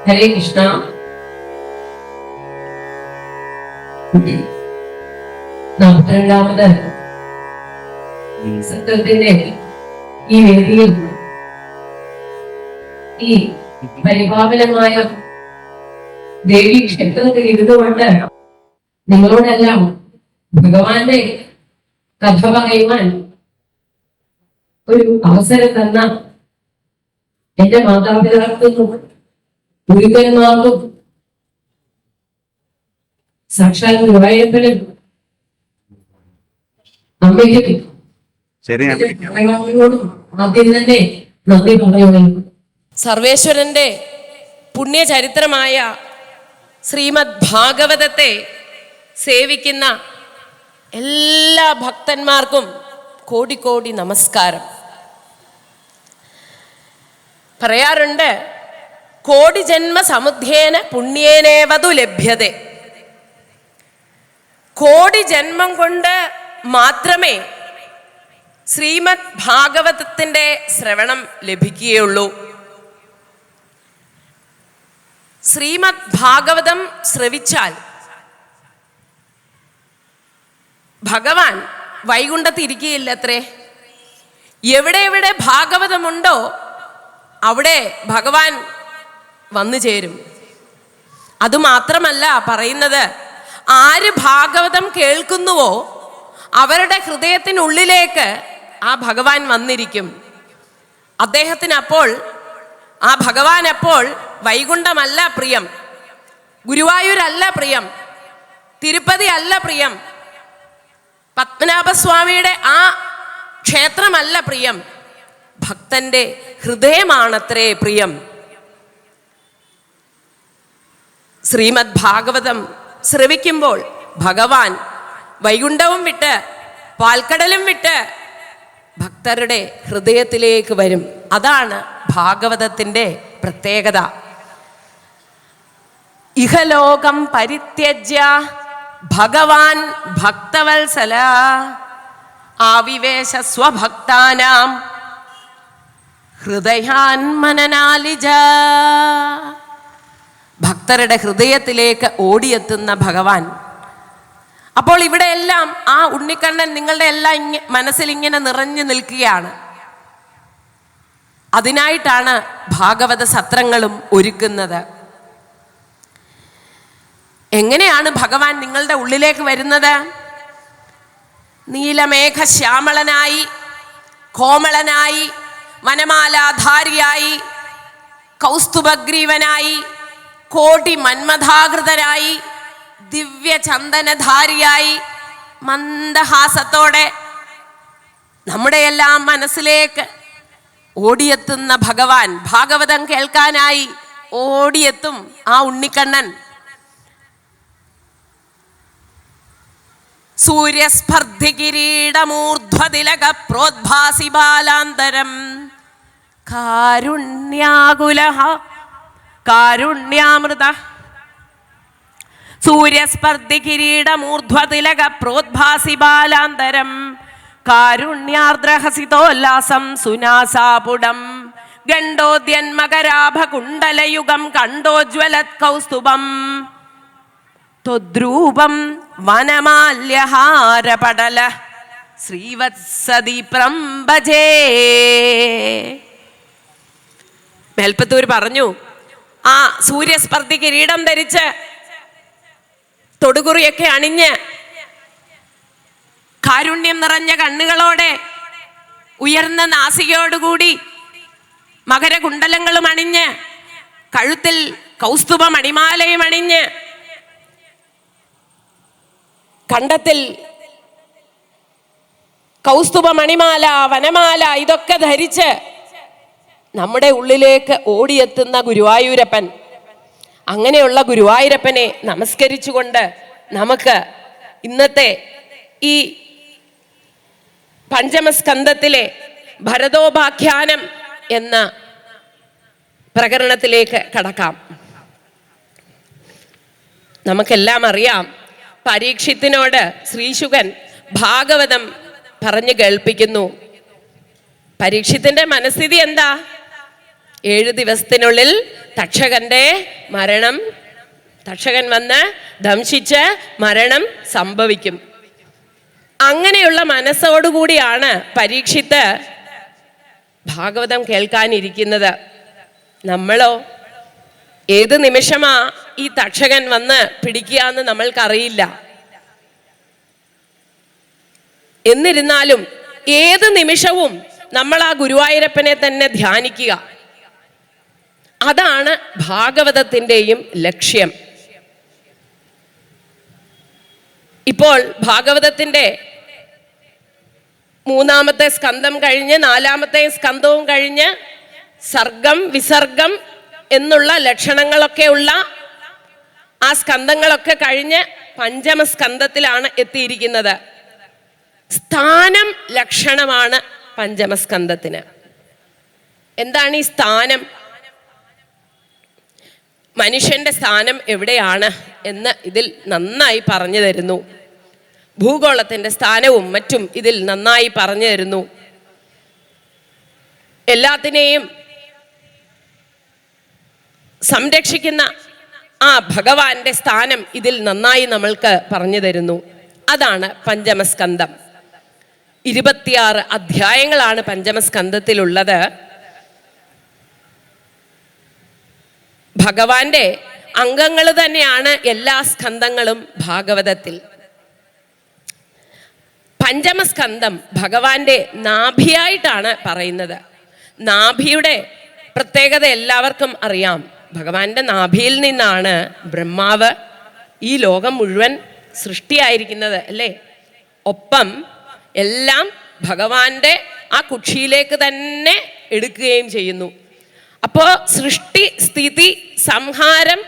ഹരേ കൃഷ്ണ. നാൽപ്പത്തിരണ്ടാമത് സത്രത്തിന്റെ ഈ വേദിയിൽ ഈ പരിപാവനമായ ദേവി ക്ഷേത്രത്തിൽ ഇരുന്നുകൊണ്ട് നിങ്ങളോടെല്ലാം ഭഗവാന്റെ കഥ പറയുവാൻ ഒരു അവസരം തന്ന എന്റെ മാതാപിതാക്കൾക്കും ഗുരുക്കന്മാർക്കും സാക്ഷാൽ ഗുരുവായൂരപ്പനും അമ്മയ്ക്കും ആദ്യം തന്നെ നന്ദി പറയുന്നു. സർവേശ്വരന്റെ പുണ്യചരിത്രമായ ശ്രീമദ് ഭാഗവതത്തെ സേവിക്കുന്ന എല്ലാ ഭക്തന്മാർക്കും കോടി നമസ്കാരം. പറയാറുണ്ട്, കോടി ജന്മ സമുദ്ധ്യേന പുണ്യേനേവതു ലഭ്യതേ. കോടി ജന്മം കൊണ്ട് മാത്രമേ ശ്രീമദ് ഭാഗവതത്തിന്റെ ശ്രവണം ലഭിക്കുകയുള്ളൂ. ശ്രീമദ് ഭാഗവതം ശ്രവിച്ചാൽ ഭഗവാൻ വൈകുണ്ഠത്ത് ഇരിക്കുകയില്ലത്രേ. എവിടെ എവിടെ ഭാഗവതമുണ്ടോ അവിടെ ഭഗവാൻ വന്നു ചേരും. അതുമാത്രമല്ല പറയുന്നത്, ആര് ഭാഗവതം കേൾക്കുന്നുവോ അവരുടെ ഹൃദയത്തിനുള്ളിലേക്ക് ആ ഭഗവാൻ വന്നിരിക്കും. അദ്ദേഹത്തിന് അപ്പോൾ, ആ ഭഗവാൻ അപ്പോൾ വൈകുണ്ഠമല്ല പ്രിയം, ഗുരുവായൂരല്ല പ്രിയം, തിരുപ്പതി അല്ല പ്രിയം, പത്മനാഭസ്വാമിയുടെ ആ ക്ഷേത്രമല്ല പ്രിയം, ഭക്തന്റെ ഹൃദയമാണത്രേ പ്രിയം. ശ്രീമദ് ഭാഗവതം ശ്രവിക്കുമ്പോൾ ഭഗവാൻ വൈകുണ്ഠവും വിട്ട് പാൽക്കടലും വിട്ട് ഭക്തരുടെ ഹൃദയത്തിലേക്ക് വരും. അതാണ് ഭാഗവതത്തിൻ്റെ പ്രത്യേകത. ഇഹലോകം പരിത്യജ്യ ഭഗവാൻ ഭക്തവത്സല ആവിവേശ സ്വഭക്താനാം ഹൃദയാൻ മനനാലിജ. ഭക്തരുടെ ഹൃദയത്തിലേക്ക് ഓടിയെത്തുന്ന ഭഗവാൻ. അപ്പോൾ ഇവിടെയെല്ലാം ആ ഉണ്ണിക്കണ്ണൻ നിങ്ങളുടെ എല്ലാം മനസ്സിൽ ഇങ്ങനെ നിറഞ്ഞു നിൽക്കുകയാണ്. അതിനായിട്ടാണ് ഭാഗവത സത്രങ്ങളും ഒരുക്കുന്നത്. എങ്ങനെയാണ് ഭഗവാൻ നിങ്ങളുടെ ഉള്ളിലേക്ക് വരുന്നത്? നീലമേഘ ശ്യാമളനായി, കോമളനായി, വനമാലാധാരിയായി, കൗസ്തുഭഗ്രീവനായി, കോടി മന്മഥാകൃതരായി, ദിവ്യചന്ദനധാരിയായി, മന്ദഹാസത്തോടെ നമ്മുടെ എല്ലാം മനസ്സിലേക്ക് ഓടിയെത്തുന്ന ഭഗവാൻ, ഭാഗവതം കേൾക്കാനായി ഓടിയെത്തും ആ ഉണ്ണിക്കണ്ണൻ. സൂര്യസ്പർദ്ധി കിരീടമൂർധ്വതിലക പ്രോദ്ഭാസി ബാലാന്തരം കാരുണ്യാകുലഃ കാരുണ്യാമൃത. സൂര്യസ്പർദ്ധി കിരീടമൂർധ്വതിലക പ്രോദ്ഭാസി ബാലാന്തരം കാരുണ്യാർദ്രഹസിതോല്ലാസം സുനാസാപുടം ഗണ്ഡോദ്യന്മകരാഭകുണ്ടലയുഗം കണ്ടോജ്വലത് കൗസ്തുഭം ത്വദ്രൂപം വനമാല്യഹാരപടല ശ്രീവത്സദീപ്രം ഭജേ. മേൽപ്പത്തൂർ പറഞ്ഞു, ആ സൂര്യസ്പർദ്ധി കിരീടം ധരിച്ച് തൊടുകുറിയൊക്കെ അണിഞ്ഞ് കാരുണ്യം നിറഞ്ഞ കണ്ണുകളോടെ ഉയർന്ന നാസികയോടുകൂടി മകരകുണ്ടലങ്ങളും അണിഞ്ഞ് കഴുത്തിൽ കൗസ്തുഭ മണിമാലയും അണിഞ്ഞ് കണ്ടത്തിൽ കൗസ്തുഭ മണിമാല, വനമാല ഇതൊക്കെ ധരിച്ച് നമ്മുടെ ഉള്ളിലേക്ക് ഓടിയെത്തുന്ന ഗുരുവായൂരപ്പൻ. അങ്ങനെയുള്ള ഗുരുവായൂരപ്പനെ നമസ്കരിച്ചുകൊണ്ട് നമുക്ക് ഇന്നത്തെ ഈ പഞ്ചമസ്കന്ധത്തിലെ ഭരതോപാഖ്യാനം എന്ന പ്രകരണത്തിലേക്ക് കടക്കാം. നമുക്കെല്ലാം അറിയാം, പരീക്ഷിത്തിനോട് ശ്രീശുകൻ ഭാഗവതം പറഞ്ഞു കേൾപ്പിക്കുന്നു. പരീക്ഷിത്തിന്റെ മനസ്ഥിതി എന്താ? 7 ദിവസത്തിനുള്ളിൽ തക്ഷകൻ വന്ന് ദംശിച്ച് മരണം സംഭവിക്കും. അങ്ങനെയുള്ള മനസ്സോടുകൂടിയാണ് പരീക്ഷിത്ത് ഭാഗവതം കേൾക്കാനിരിക്കുന്നത്. നമ്മളോ ഏത് നിമിഷമാ ഈ തക്ഷകൻ വന്ന് പിടിക്കുക എന്ന് നമ്മൾക്കറിയില്ല. എന്നിരുന്നാലും ഏത് നിമിഷവും നമ്മൾ ആ ഗുരുവായൂരപ്പനെ തന്നെ ധ്യാനിക്കുക. അതാണ് ഭാഗവതത്തിൻ്റെയും ലക്ഷ്യം. ഇപ്പോൾ ഭാഗവതത്തിൻ്റെ 3-ാമത്തെ സ്കന്ധം കഴിഞ്ഞ് 4-ാമത്തെ സ്കന്ധവും കഴിഞ്ഞ് സർഗം വിസർഗം എന്നുള്ള ലക്ഷണങ്ങളൊക്കെ ഉള്ള ആ സ്കന്ധങ്ങളൊക്കെ കഴിഞ്ഞ് 5ാം സ്കന്ധത്തിലാണ് എത്തിയിരിക്കുന്നത്. സ്ഥാനം ലക്ഷണമാണ് 5ാം സ്കന്ധത്തിന്. എന്താണ് ഈ സ്ഥാനം? മനുഷ്യന്റെ സ്ഥാനം എവിടെയാണ് എന്ന് ഇതിൽ നന്നായി പറഞ്ഞു തരുന്നു. ഭൂഗോളത്തിന്റെ സ്ഥാനവും മറ്റും ഇതിൽ നന്നായി പറഞ്ഞു തരുന്നു. എല്ലാത്തിനെയും സംരക്ഷിക്കുന്ന ആ ഭഗവാന്റെ സ്ഥാനം ഇതിൽ നന്നായി നമ്മൾക്ക് പറഞ്ഞു തരുന്നു. അതാണ് 5ാം സ്കന്ധം. 26 അധ്യായങ്ങളാണ് 5ാം സ്കന്ധത്തിലുള്ളത്. ഭഗവാന്റെ അംഗങ്ങൾ തന്നെയാണ് എല്ലാ സ്കന്ധങ്ങളും ഭാഗവതത്തിൽ. 5ാം സ്കന്ധം ഭഗവാന്റെ നാഭിയായിട്ടാണ് പറയുന്നത്. നാഭിയുടെ പ്രത്യേകത എല്ലാവർക്കും അറിയാം. ഭഗവാന്റെ നാഭിയിൽ നിന്നാണ് ബ്രഹ്മാവ് ഈ ലോകം മുഴുവൻ സൃഷ്ടിയായിരിക്കുന്നത് അല്ലേ? ഒപ്പം എല്ലാം ഭഗവാന്റെ ആ കുക്ഷിയിലേക്ക് തന്നെ എടുക്കുകയും ചെയ്യുന്നു. അപ്പോൾ സൃഷ്ടി സ്ഥിതി സംഹാരം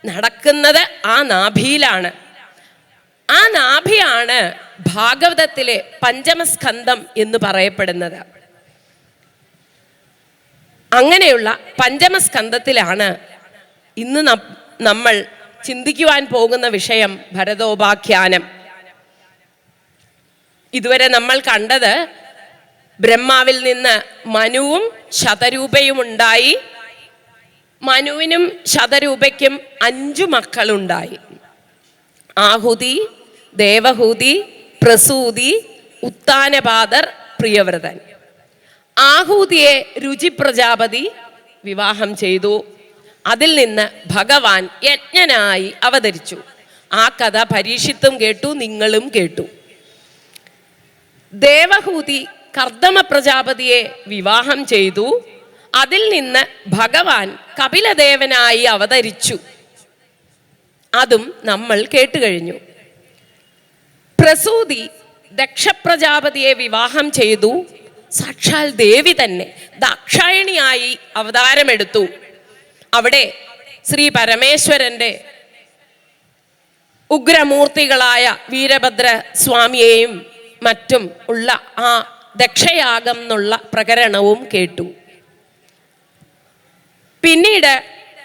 നടക്കുന്നത് ആ നാഭിയിലാണ്. ആ നാഭിയാണ് ഭാഗവതത്തിലെ 5ാം സ്കന്ധം എന്ന് പറയപ്പെടുന്നത്. അങ്ങനെയുള്ള 5ാം സ്കന്ധത്തിലാണ് ഇന്ന് നമ്മൾ ചിന്തിക്കുവാൻ പോകുന്ന വിഷയം ഭരതോപാഖ്യാനം. ഇതുവരെ നമ്മൾ കണ്ടത് ബ്രഹ്മാവിൽ നിന്ന് മനുവും ശതരൂപയും ഉണ്ടായി. മനുവിനും ശതരൂപയ്ക്കും 5 മക്കളുണ്ടായി. ആഹുതി, ദേവഹൂതി, പ്രസൂതി, ഉത്താനപാദർ, പ്രിയവ്രതൻ. ആഹൂതിയെ രുചി പ്രജാപതി വിവാഹം ചെയ്തു. അതിൽ നിന്ന് ഭഗവാൻ യജ്ഞനായി അവതരിച്ചു. ആ കഥ പരീക്ഷിത്തും കേട്ടു, നിങ്ങളും കേട്ടു. ദേവഹൂതി കർദമ പ്രജാപതിയെ വിവാഹം ചെയ്തു. അതിൽ നിന്ന് ഭഗവാൻ കപിലദേവനായി അവതരിച്ചു. അതും നമ്മൾ കേട്ടുകഴിഞ്ഞു. പ്രസൂതി ദക്ഷപ്രജാപതിയെ വിവാഹം ചെയ്തു. സാക്ഷാൽ ദേവി തന്നെ ദാക്ഷായണിയായി അവതാരമെടുത്തു. അവിടെ ശ്രീ പരമേശ്വരന്റെ ഉഗ്രമൂർത്തികളായ വീരഭദ്ര സ്വാമിയെയും മറ്റും ഉള്ള ആ ദക്ഷയാഗം എന്നുള്ള പ്രകരണവും കേട്ടു. പിന്നീട്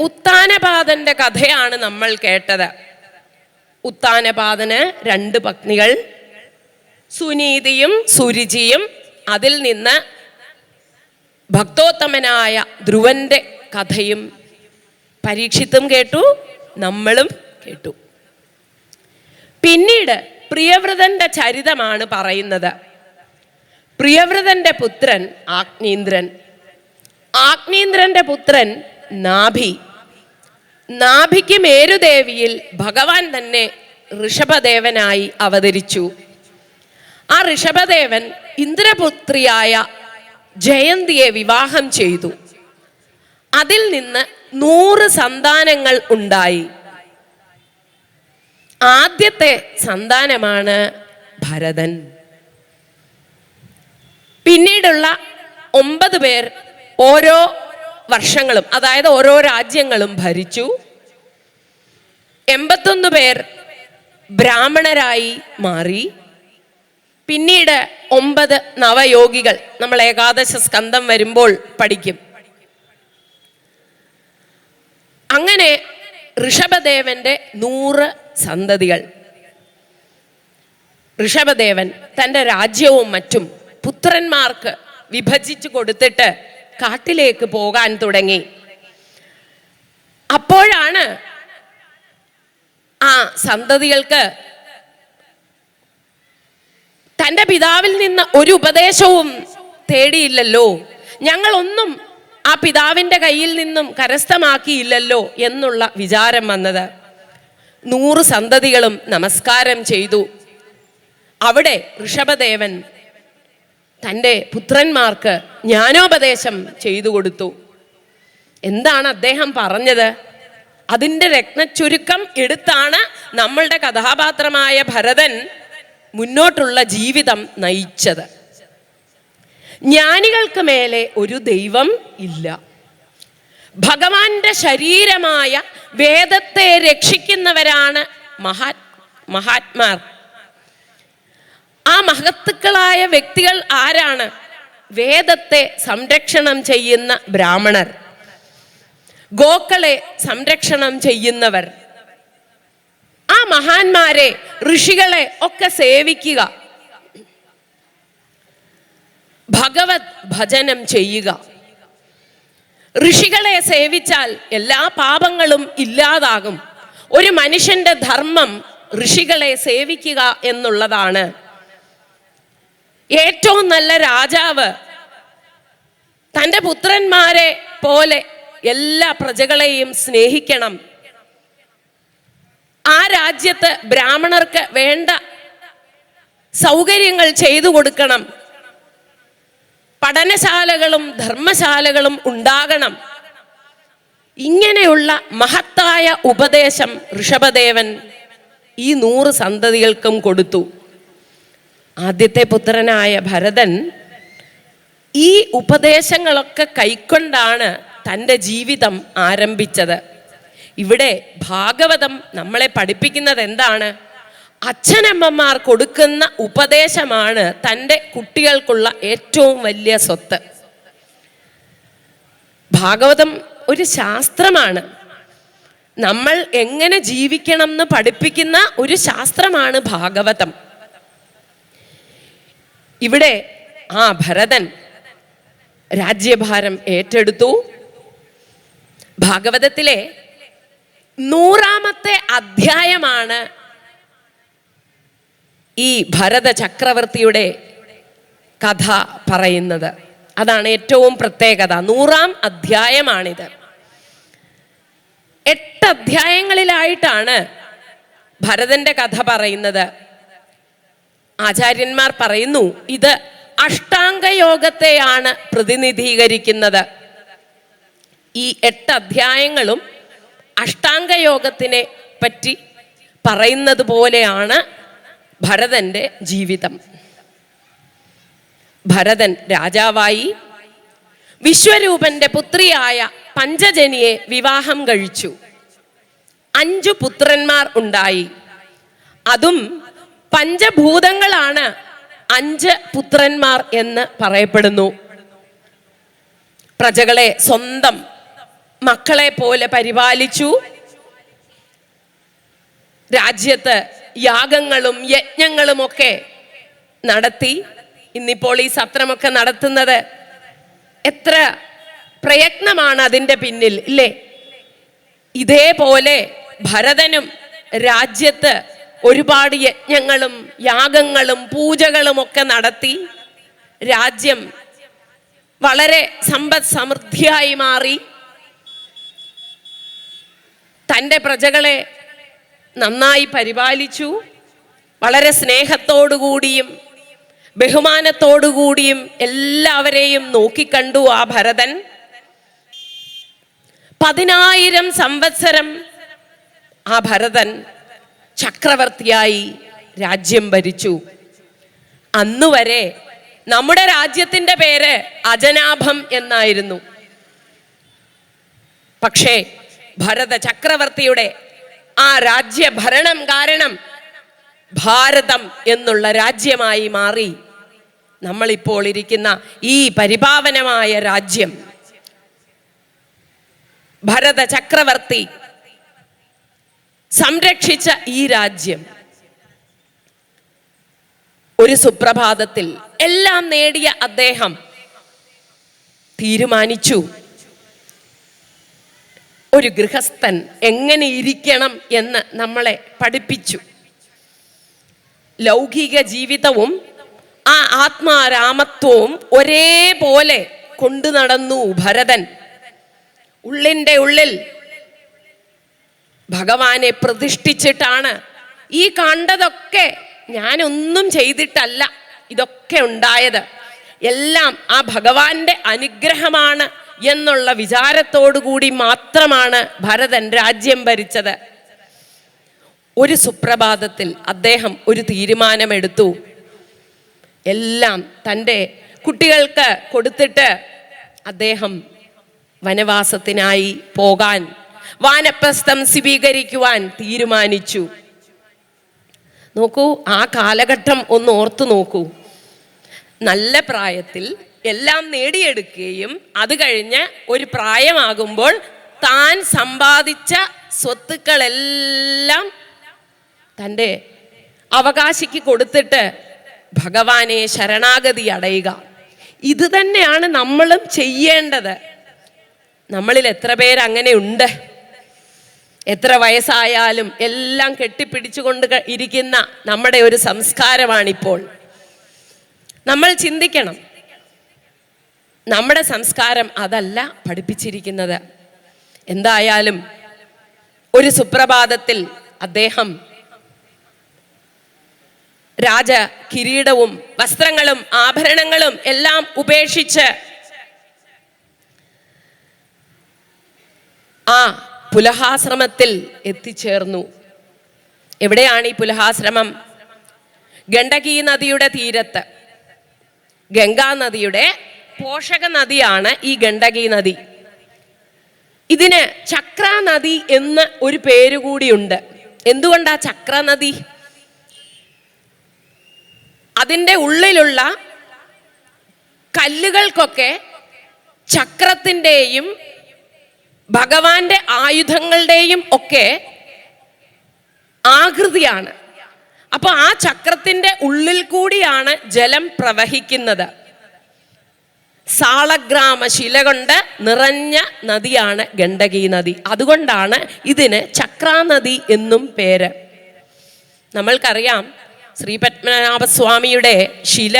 ഉത്താനപാദന്റെ കഥയാണ് നമ്മൾ കേട്ടത്. ഉത്താനപാദന് 2 പത്നികൾ, സുനീതിയും സുരുചിയും. അതിൽ നിന്ന് ഭക്തോത്തമനായ ധ്രുവന്റെ കഥയും പരീക്ഷിത്തും കേട്ടു, നമ്മളും കേട്ടു. പിന്നീട് പ്രിയവ്രതന്റെ ചരിതമാണ് പറയുന്നത്. പ്രിയവ്രതന്റെ പുത്രൻ ആഗ്നീന്ദ്രൻ, ആഗ്നീന്ദ്രന്റെ പുത്രൻ നാഭി. നാഭിക്ക് മേരുദേവിയിൽ ഭഗവാൻ തന്നെ ഋഷഭദേവനായി അവതരിച്ചു. ആ ഋഷഭദേവൻ ഇന്ദ്രപുത്രിയായ ജയന്തിയെ വിവാഹം ചെയ്തു. അതിൽ നിന്ന് 100 സന്താനങ്ങൾ ഉണ്ടായി. ആദ്യത്തെ സന്താനമാണ് ഭരതൻ. പിന്നീടുള്ള 9 പേർ ഓരോ വർഷങ്ങളും, അതായത് ഓരോ രാജ്യങ്ങളും ഭരിച്ചു. 81 പേർ ബ്രാഹ്മണരായി മാറി. പിന്നീട് 9 നവയോഗികൾ നമ്മൾ ഏകാദശ സ്കന്ധം വരുമ്പോൾ പഠിക്കും. അങ്ങനെ ഋഷഭദേവന്റെ 100 സന്തതികൾ. ഋഷഭദേവൻ തൻ്റെ രാജ്യവും മറ്റും പുത്രന്മാർക്ക് വിഭജിച്ചു കൊടുത്തിട്ട് കാട്ടിലേക്ക് പോകാൻ തുടങ്ങി. അപ്പോഴാണ് ആ സന്തതികൾക്ക് തൻ്റെ പിതാവിൽ നിന്ന് ഒരു ഉപദേശവും തേടിയില്ലല്ലോ, ഞങ്ങളൊന്നും ആ പിതാവിൻ്റെ കയ്യിൽ നിന്നും കരസ്ഥമാക്കിയില്ലല്ലോ എന്നുള്ള വിചാരം വന്നത്. 100 സന്തതികളും നമസ്കാരം ചെയ്തു. അവിടെ ഋഷഭദേവൻ തൻ്റെ പുത്രന്മാർക്ക് ജ്ഞാനോപദേശം ചെയ്തു കൊടുത്തു. എന്താണ് അദ്ദേഹം പറഞ്ഞത്? അതിൻ്റെ രത്നച്ചുരുക്കം എടുത്താണ് നമ്മളുടെ കഥാപാത്രമായ ഭരതൻ മുന്നോട്ടുള്ള ജീവിതം നയിച്ചത്. ജ്ഞാനികൾക്ക് മേലെ ഒരു ദൈവം ഇല്ല. ഭഗവാന്റെ ശരീരമായ വേദത്തെ രക്ഷിക്കുന്നവരാണ് മഹാത്മാർ. ആ മഹത്തുക്കളായ വ്യക്തികൾ ആരാണ്? വേദത്തെ സംരക്ഷണം ചെയ്യുന്ന ബ്രാഹ്മണർ, ഗോക്കളെ സംരക്ഷണം ചെയ്യുന്നവർ. ആ മഹാന്മാരെ, ഋഷികളെ ഒക്കെ സേവിക്കുക, ഭഗവത് ഭജനം ചെയ്യുക. ഋഷികളെ സേവിച്ചാൽ എല്ലാ പാപങ്ങളും ഇല്ലാതാകും. ഒരു മനുഷ്യന്റെ ധർമ്മം ഋഷികളെ സേവിക്കുക എന്നുള്ളതാണ്. ഏറ്റവും നല്ല രാജാവ് തൻ്റെ പുത്രന്മാരെ പോലെ എല്ലാ പ്രജകളെയും സ്നേഹിക്കണം. ആ രാജ്യത്ത് ബ്രാഹ്മണർക്ക് വേണ്ട സൗകര്യങ്ങൾ ചെയ്തു കൊടുക്കണം. പഠനശാലകളും ധർമ്മശാലകളും ഉണ്ടാകണം. ഇങ്ങനെയുള്ള മഹത്തായ ഉപദേശം ഋഷഭദേവൻ ഈ 100 സന്തതികൾക്കും കൊടുത്തു. ആദ്യത്തെ പുത്രനായ ഭരതൻ ഈ ഉപദേശങ്ങളൊക്കെ കൈക്കൊണ്ടാണ് തൻ്റെ ജീവിതം ആരംഭിച്ചത്. ഇവിടെ ഭാഗവതം നമ്മളെ പഠിപ്പിക്കുന്നത് എന്താണ്? അച്ഛനമ്മമാർ കൊടുക്കുന്ന ഉപദേശമാണ് തൻ്റെ കുട്ടികൾക്കുള്ള ഏറ്റവും വലിയ സ്വത്ത്. ഭാഗവതം ഒരു ശാസ്ത്രമാണ്. നമ്മൾ എങ്ങനെ ജീവിക്കണം എന്ന് പഠിപ്പിക്കുന്ന ഒരു ശാസ്ത്രമാണ് ഭാഗവതം. ഇവിടെ ഭരതൻ രാജ്യഭാരം ഏറ്റെടുത്തു. ഭാഗവതത്തിലെ 100ാമത്തെ അധ്യായമാണ് ഈ ഭരത ചക്രവർത്തിയുടെ കഥ പറയുന്നത്. അതാണ് ഏറ്റവും പ്രത്യേകത. 100ാം അധ്യായമാണിത്. 8 അധ്യായങ്ങളിലായിട്ടാണ് ഭരതന്റെ കഥ പറയുന്നത്. ആചാര്യന്മാർ പറയുന്നു ഇത് അഷ്ടാംഗയോഗത്തെയാണ് പ്രതിനിധീകരിക്കുന്നത്. ഈ 8 അധ്യായങ്ങളും അഷ്ടാംഗയോഗത്തിനെ പറ്റി പറയുന്നത് പോലെയാണ് ഭരതന്റെ ജീവിതം. ഭരതൻ രാജാവായി. വിശ്വരൂപന്റെ പുത്രിയായ പഞ്ചജനിയെ വിവാഹം കഴിച്ചു. 5 പുത്രന്മാർ ഉണ്ടായി. അതും പഞ്ചഭൂതങ്ങളാണ് 5 പുത്രന്മാർ എന്ന് പറയപ്പെടുന്നു. പ്രജകളെ സ്വന്തം മക്കളെ പോലെ പരിപാലിച്ചു. രാജ്യത്ത് യാഗങ്ങളും യജ്ഞങ്ങളും ഒക്കെ നടത്തി. ഇന്നിപ്പോൾ ഈ സത്രമൊക്കെ നടത്തുന്നത് എത്ര പ്രയത്നമാണ് അതിൻ്റെ പിന്നിൽ, ഇല്ലേ? ഇതേപോലെ ഭരതനും രാജ്യത്ത് ഒരുപാട് യജ്ഞങ്ങളും യാഗങ്ങളും പൂജകളും ഒക്കെ നടത്തി രാജ്യം വളരെ സമ്പദ് സമൃദ്ധിയായി മാറി. തൻ്റെ പ്രജകളെ നന്നായി പരിപാലിച്ചു. വളരെ സ്നേഹത്തോടുകൂടിയും ബഹുമാനത്തോടുകൂടിയും എല്ലാവരെയും നോക്കിക്കണ്ടു ആ ഭരതൻ. 10,000 സംവത്സരം ആ ഭരതൻ ചക്രവർത്തിയായി രാജ്യം ഭരിച്ചു. അന്നുവരെ നമ്മുടെ രാജ്യത്തിൻ്റെ പേര് അജനാഭം എന്നായിരുന്നു. പക്ഷേ ഭരത ചക്രവർത്തിയുടെ ആ രാജ്യഭരണം കാരണം ഭാരതം എന്നുള്ള രാജ്യമായി മാറി നമ്മളിപ്പോൾ ഇരിക്കുന്ന ഈ പരിപാവനമായ രാജ്യം. ഭരത ചക്രവർത്തി സംരക്ഷിച്ച ഈ രാജ്യം ഒരു സുപ്രഭാതത്തിൽ എല്ലാം നേടിയ അദ്ദേഹം തീരുമാനിച്ചു ഒരു ഗൃഹസ്ഥൻ എങ്ങനെ ഇരിക്കണം എന്ന് നമ്മളെ പഠിപ്പിച്ചു. ലൗകിക ജീവിതവും ആ ആത്മാരാമത്വവും ഒരേപോലെ കൊണ്ടു നടന്നു ഭരതൻ. ഉള്ളിൻ്റെ ഉള്ളിൽ ഭഗവാനെ പ്രതിഷ്ഠിച്ചിട്ടാണ് ഈ കണ്ടതൊക്കെ ഞാനൊന്നും ചെയ്തിട്ടല്ല ഇതൊക്കെ ഉണ്ടായത്, എല്ലാം ആ ഭഗവാന്റെ അനുഗ്രഹമാണ് എന്നുള്ള വിചാരത്തോടു കൂടി മാത്രമാണ് ഭരതൻ രാജ്യം ഭരിച്ചത്. ഒരു സുപ്രഭാതത്തിൽ അദ്ദേഹം ഒരു തീരുമാനമെടുത്തു. എല്ലാം തൻ്റെ കുട്ടികൾക്ക് കൊടുത്തിട്ട് അദ്ദേഹം വനവാസത്തിനായി പോകാൻ, വാനപ്രസ്ഥം സ്വീകരിക്കുവാൻ തീരുമാനിച്ചു. നോക്കൂ, ആ കാലഘട്ടം ഒന്ന് ഓർത്തു നോക്കൂ. നല്ല പ്രായത്തിൽ എല്ലാം നേടിയെടുക്കുകയും അത് കഴിഞ്ഞ് ഒരു പ്രായമാകുമ്പോൾ താൻ സമ്പാദിച്ച സ്വത്തുക്കളെല്ലാം തൻ്റെ അവകാശിക്ക് കൊടുത്തിട്ട് ഭഗവാനെ ശരണാഗതി അടയുക. ഇത് തന്നെയാണ് നമ്മളും ചെയ്യേണ്ടത്. നമ്മളിൽ എത്ര പേരങ്ങനെ ഉണ്ട്? എത്ര വയസ്സായാലും എല്ലാം കെട്ടിപ്പിടിച്ചുകൊണ്ട് ഇരിക്കുന്ന നമ്മുടെ ഒരു സംസ്കാരമാണിപ്പോൾ. നമ്മൾ ചിന്തിക്കണം, നമ്മുടെ സംസ്കാരം അതല്ല പഠിപ്പിച്ചിരിക്കുന്നത്. എന്തായാലും ഒരു സുപ്രഭാതത്തിൽ അദ്ദേഹം രാജ കിരീടവും വസ്ത്രങ്ങളും ആഭരണങ്ങളും എല്ലാം ഉപേക്ഷിച്ച് ആ പുലഹാശ്രമത്തിൽ എത്തിച്ചേർന്നു. എവിടെയാണ് ഈ പുലഹാശ്രമം? ഗണ്ഡകി നദിയുടെ തീരത്ത്. ഗംഗാ നദിയുടെ പോഷക നദിയാണ് ഈ ഗണ്ഡകി നദി. ഇതിന് ചക്ര നദി എന്ന് ഒരു പേരുകൂടിയുണ്ട്. എന്തുകൊണ്ടാ ചക്ര നദി? അതിൻ്റെ ഉള്ളിലുള്ള കല്ലുകൾക്കൊക്കെ ചക്രത്തിൻ്റെയും ഭഗവാന്റെ ആയുധങ്ങളുടെയും ഒക്കെ ആകൃതിയാണ്. അപ്പൊ ആ ചക്രത്തിന്റെ ഉള്ളിൽ കൂടിയാണ് ജലം പ്രവഹിക്കുന്നത്. സാളഗ്രാമ ശില കൊണ്ട് നിറഞ്ഞ നദിയാണ് ഗണ്ഡകി നദി. അതുകൊണ്ടാണ് ഇതിന് ചക്രാനദി എന്നും പേര്. നമ്മൾക്കറിയാം, ശ്രീ പത്മനാഭസ്വാമിയുടെ ശില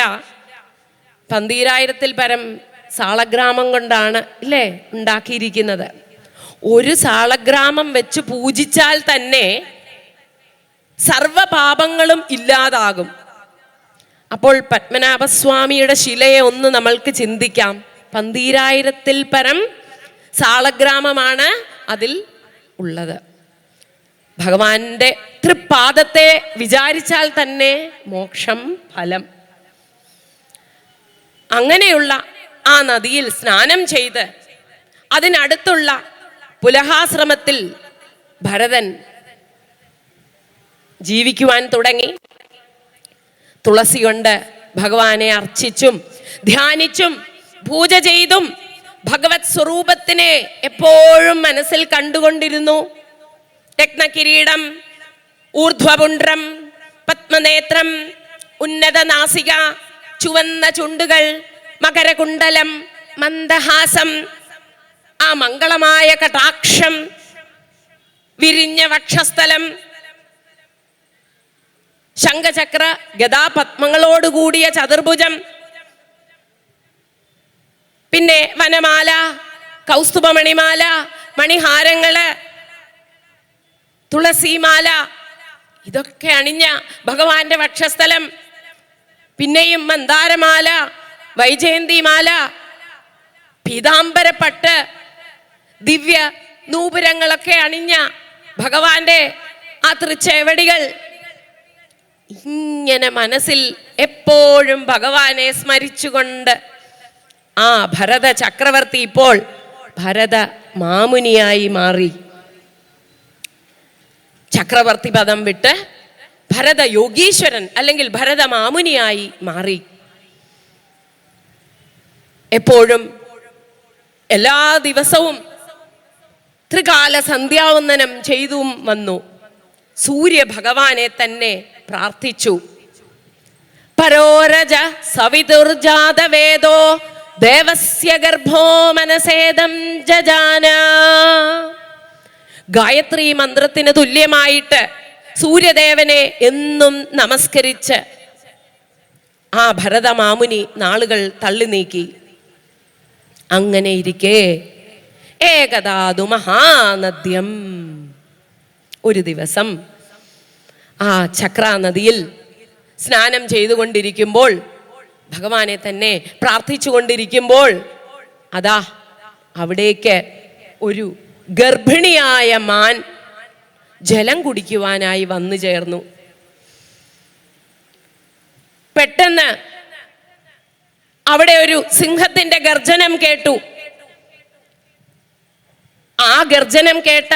12,000-ൽ പരം സാളഗ്രാമം കൊണ്ടാണ് ഇല്ലേ ഉണ്ടാക്കിയിരിക്കുന്നത്. ഒരു സാളഗ്രാമം വെച്ച് പൂജിച്ചാൽ തന്നെ സർവപാപങ്ങളും ഇല്ലാതാകും. അപ്പോൾ പത്മനാഭസ്വാമിയുടെ ശിലയെ ഒന്ന് നമ്മൾക്ക് ചിന്തിക്കാം. 12,000-ൽ പരം സാളഗ്രാമമാണ് അതിൽ ഉള്ളത്. ഭഗവാന്റെ തൃപ്പാദത്തെ വിചാരിച്ചാൽ തന്നെ മോക്ഷം ഫലം. അങ്ങനെയുള്ള ആ നദിയിൽ സ്നാനം ചെയ്ത് അതിനടുത്തുള്ള പുലഹാശ്രമത്തിൽ ഭരതൻ ജീവിക്കുവാൻ തുടങ്ങി. തുളസി കൊണ്ട് ഭഗവാനെ അർച്ചിച്ചും ധ്യാനിച്ചും പൂജ ചെയ്തും ഭഗവത് സ്വരൂപത്തിനെ എപ്പോഴും മനസ്സിൽ കണ്ടുകൊണ്ടിരുന്നു. രത്നകിരീടം, ഊർധ്വപുണ്ഡ്രം, പത്മനേത്രം, ഉന്നത നാസിക, ചുവന്ന ചുണ്ടുകൾ, മകരകുണ്ടലം, മന്ദഹാസം, ആ മംഗളമായ കടാക്ഷം, വിരിഞ്ഞ വക്ഷസ്ഥലം, ശംഖചക്ര ഗദാപത്മങ്ങളോടുകൂടിയ ചതുർഭുജം, പിന്നെ വനമാല, കൗസ്തുഭമണിമാല, മണിഹാരങ്ങള്, തുളസിമാല, ഇതൊക്കെ അണിഞ്ഞ ഭഗവാന്റെ വക്ഷസ്ഥലം, പിന്നെയും മന്ദാരമാല, വൈജയന്തിമാല, പീതാംബരപ്പട്ട്, ദിവ്യ നൂപുരങ്ങളൊക്കെ അണിഞ്ഞ ഭഗവാന്റെ ആ തൃച്ചേവടികൾ, ഇങ്ങനെ മനസ്സിൽ എപ്പോഴും ഭഗവാനെ സ്മരിച്ചുകൊണ്ട് ആ ഭരത ചക്രവർത്തി ഇപ്പോൾ ഭരത മാമുനിയായി മാറി. ചക്രവർത്തി പദം വിട്ട് ഭരത യോഗീശ്വരൻ അല്ലെങ്കിൽ ഭരത മാമുനിയായി മാറി. എപ്പോഴും എല്ലാ ദിവസവും ത്രികാല സന്ധ്യാവന്ദനം ചെയ്തും വന്നു. സൂര്യ ഭഗവാനെ തന്നെ പ്രാർത്ഥിച്ചു. പരോരജ സവിതുർജാത വേദോ ദേവസ്യ ഗർഭോ മനസേദം ജജാന. ഗായത്രി മന്ത്രത്തിന് തുല്യമായിട്ട് സൂര്യദേവനെ എന്നും നമസ്കരിച്ച് ആ ഭരതമാമുനി നാളുകൾ തള്ളി നീക്കി. അങ്ങനെ ഇരിക്കെ ഏകദാതു മഹാനദ്യം, ഒരു ദിവസം ആ ചക്രാനദിയിൽ സ്നാനം ചെയ്തുകൊണ്ടിരിക്കുമ്പോൾ, ഭഗവാനെ തന്നെ പ്രാർത്ഥിച്ചു കൊണ്ടിരിക്കുമ്പോൾ, അതാ അവിടേക്ക് ഒരു ഗർഭിണിയായ മാൻ ജലം കുടിക്കുവാനായി വന്നു ചേർന്നു. പെട്ടെന്ന് അവിടെ ഒരു സിംഹത്തിന്റെ ഗർജനം കേട്ടു. ആ ഗർജനം കേട്ട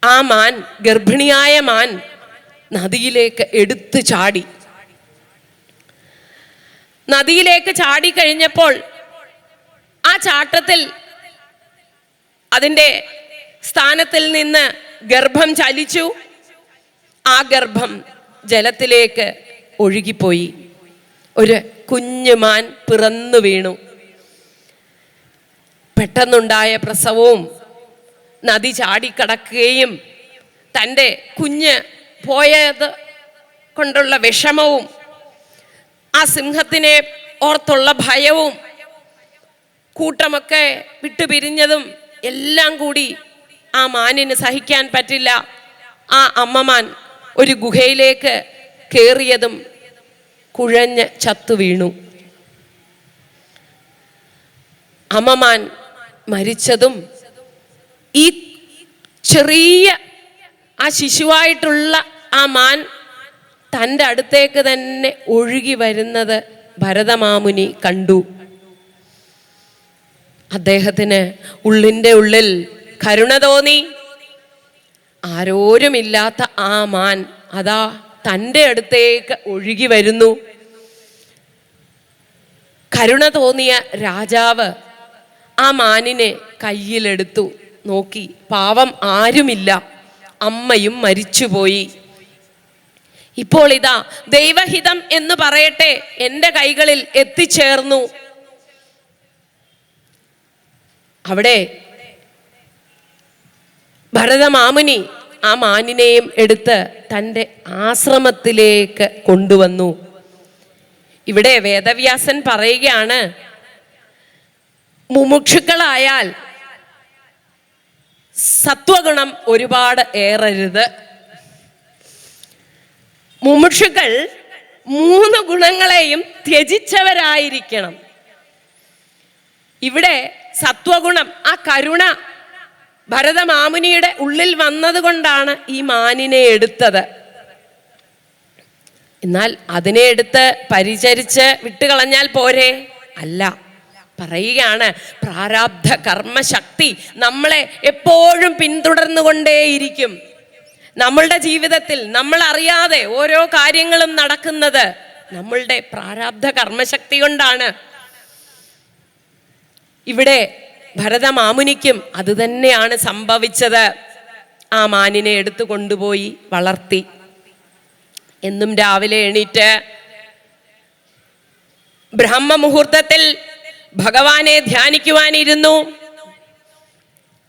ആ മാൻ, ഗർഭിണിയായ മാൻ, നദിയിലേക്ക് എടുത്തു ചാടി. നദിയിലേക്ക് ചാടി കഴിഞ്ഞപ്പോൾ ആ ചാട്ടത്തിൽ അതിൻ്റെ സ്ഥാനത്തിൽ നിന്ന് ഗർഭം ചലിച്ചു. ആ ഗർഭം ജലത്തിലേക്ക് ഒഴുകിപ്പോയി. ഒരു കുഞ്ഞുമാൻ പിറന്നു വീണു. പെട്ടെന്നുണ്ടായ പ്രസവവും നദി ചാടിക്കടക്കുകയും തൻ്റെ കുഞ്ഞ് പോയത് കൊണ്ടുള്ള വിഷമവും ആ സിംഹത്തിനെ ഓർത്തുള്ള ഭയവും കൂട്ടമൊക്കെ വിട്ടുപിരിഞ്ഞതും എല്ലാം കൂടി ആ മാനിന് സഹിക്കാൻ പറ്റില്ല. ആ അമ്മമാൻ ഒരു ഗുഹയിലേക്ക് കയറിയതും കുഴഞ്ഞ് ചത്തു വീണു. അമ്മമാൻ മരിച്ചതും ഈ ചെറിയ ആ ശിശുവായിട്ടുള്ള ആ മാൻ തൻ്റെ അടുത്തേക്ക് തന്നെ ഒഴുകി വരുന്നത് ഭരതമാമുനി കണ്ടു. അദ്ദേഹത്തിന് ഉള്ളിൻ്റെ ഉള്ളിൽ കരുണ തോന്നി. ആരോരുമില്ലാത്ത ആ മാൻ അതാ തൻ്റെ അടുത്തേക്ക് ഒഴുകി വരുന്നു. കരുണ തോന്നിയ രാജാവ് ആ മാനിനെ കയ്യിലെടുത്തു. നോക്കി, പാവം ആരുമില്ല, അമ്മയും മരിച്ചുപോയി. ഇപ്പോൾ ഇതാ ദൈവഹിതം എന്ന് പറയട്ടെ എൻ്റെ കൈകളിൽ എത്തിച്ചേർന്നു. അവിടെ ഭരതമാമുനി ആ മാനിനെയും എടുത്ത് തൻ്റെ ആശ്രമത്തിലേക്ക് കൊണ്ടുവന്നു. ഇവിടെ വേദവ്യാസൻ പറയുകയാണ്, മുമുക്ഷുക്കളായാൽ സത്വഗുണം ഒരുപാട് ഏറരുത്. മുമുക്ഷുക്കൾ 3 ഗുണങ്ങളെയും ത്യജിച്ചവരായിരിക്കണം. ഇവിടെ സത്വഗുണം, ആ കരുണ ഭരതമാമുനിയുടെ ഉള്ളിൽ വന്നതുകൊണ്ടാണ് ഈ മാനിനെ എടുത്തത്. എന്നാൽ അതിനെ എടുത്ത് പരിചരിച്ച് വിട്ടുകളഞ്ഞാൽ പോരെ? അല്ല, പറയുകയാണ് പ്രാരാബ്ധ കർമ്മശക്തി നമ്മളെ എപ്പോഴും പിന്തുടർന്നുകൊണ്ടേയിരിക്കും. നമ്മളുടെ ജീവിതത്തിൽ നമ്മൾ അറിയാതെ ഓരോ കാര്യങ്ങളും നടക്കുന്നത് നമ്മളുടെ പ്രാരാബ്ധ കർമ്മശക്തി കൊണ്ടാണ്. ഇവിടെ ഭരതമാമുനിക്കും അത് തന്നെയാണ് സംഭവിച്ചത്. ആ മാനിനെ എടുത്തു കൊണ്ടുപോയി വളർത്തി. എന്നും രാവിലെ എണീറ്റ് ബ്രഹ്മമുഹൂർത്തത്തിൽ ഭഗവാനെ ധ്യാനിക്കുവാനിരുന്നു.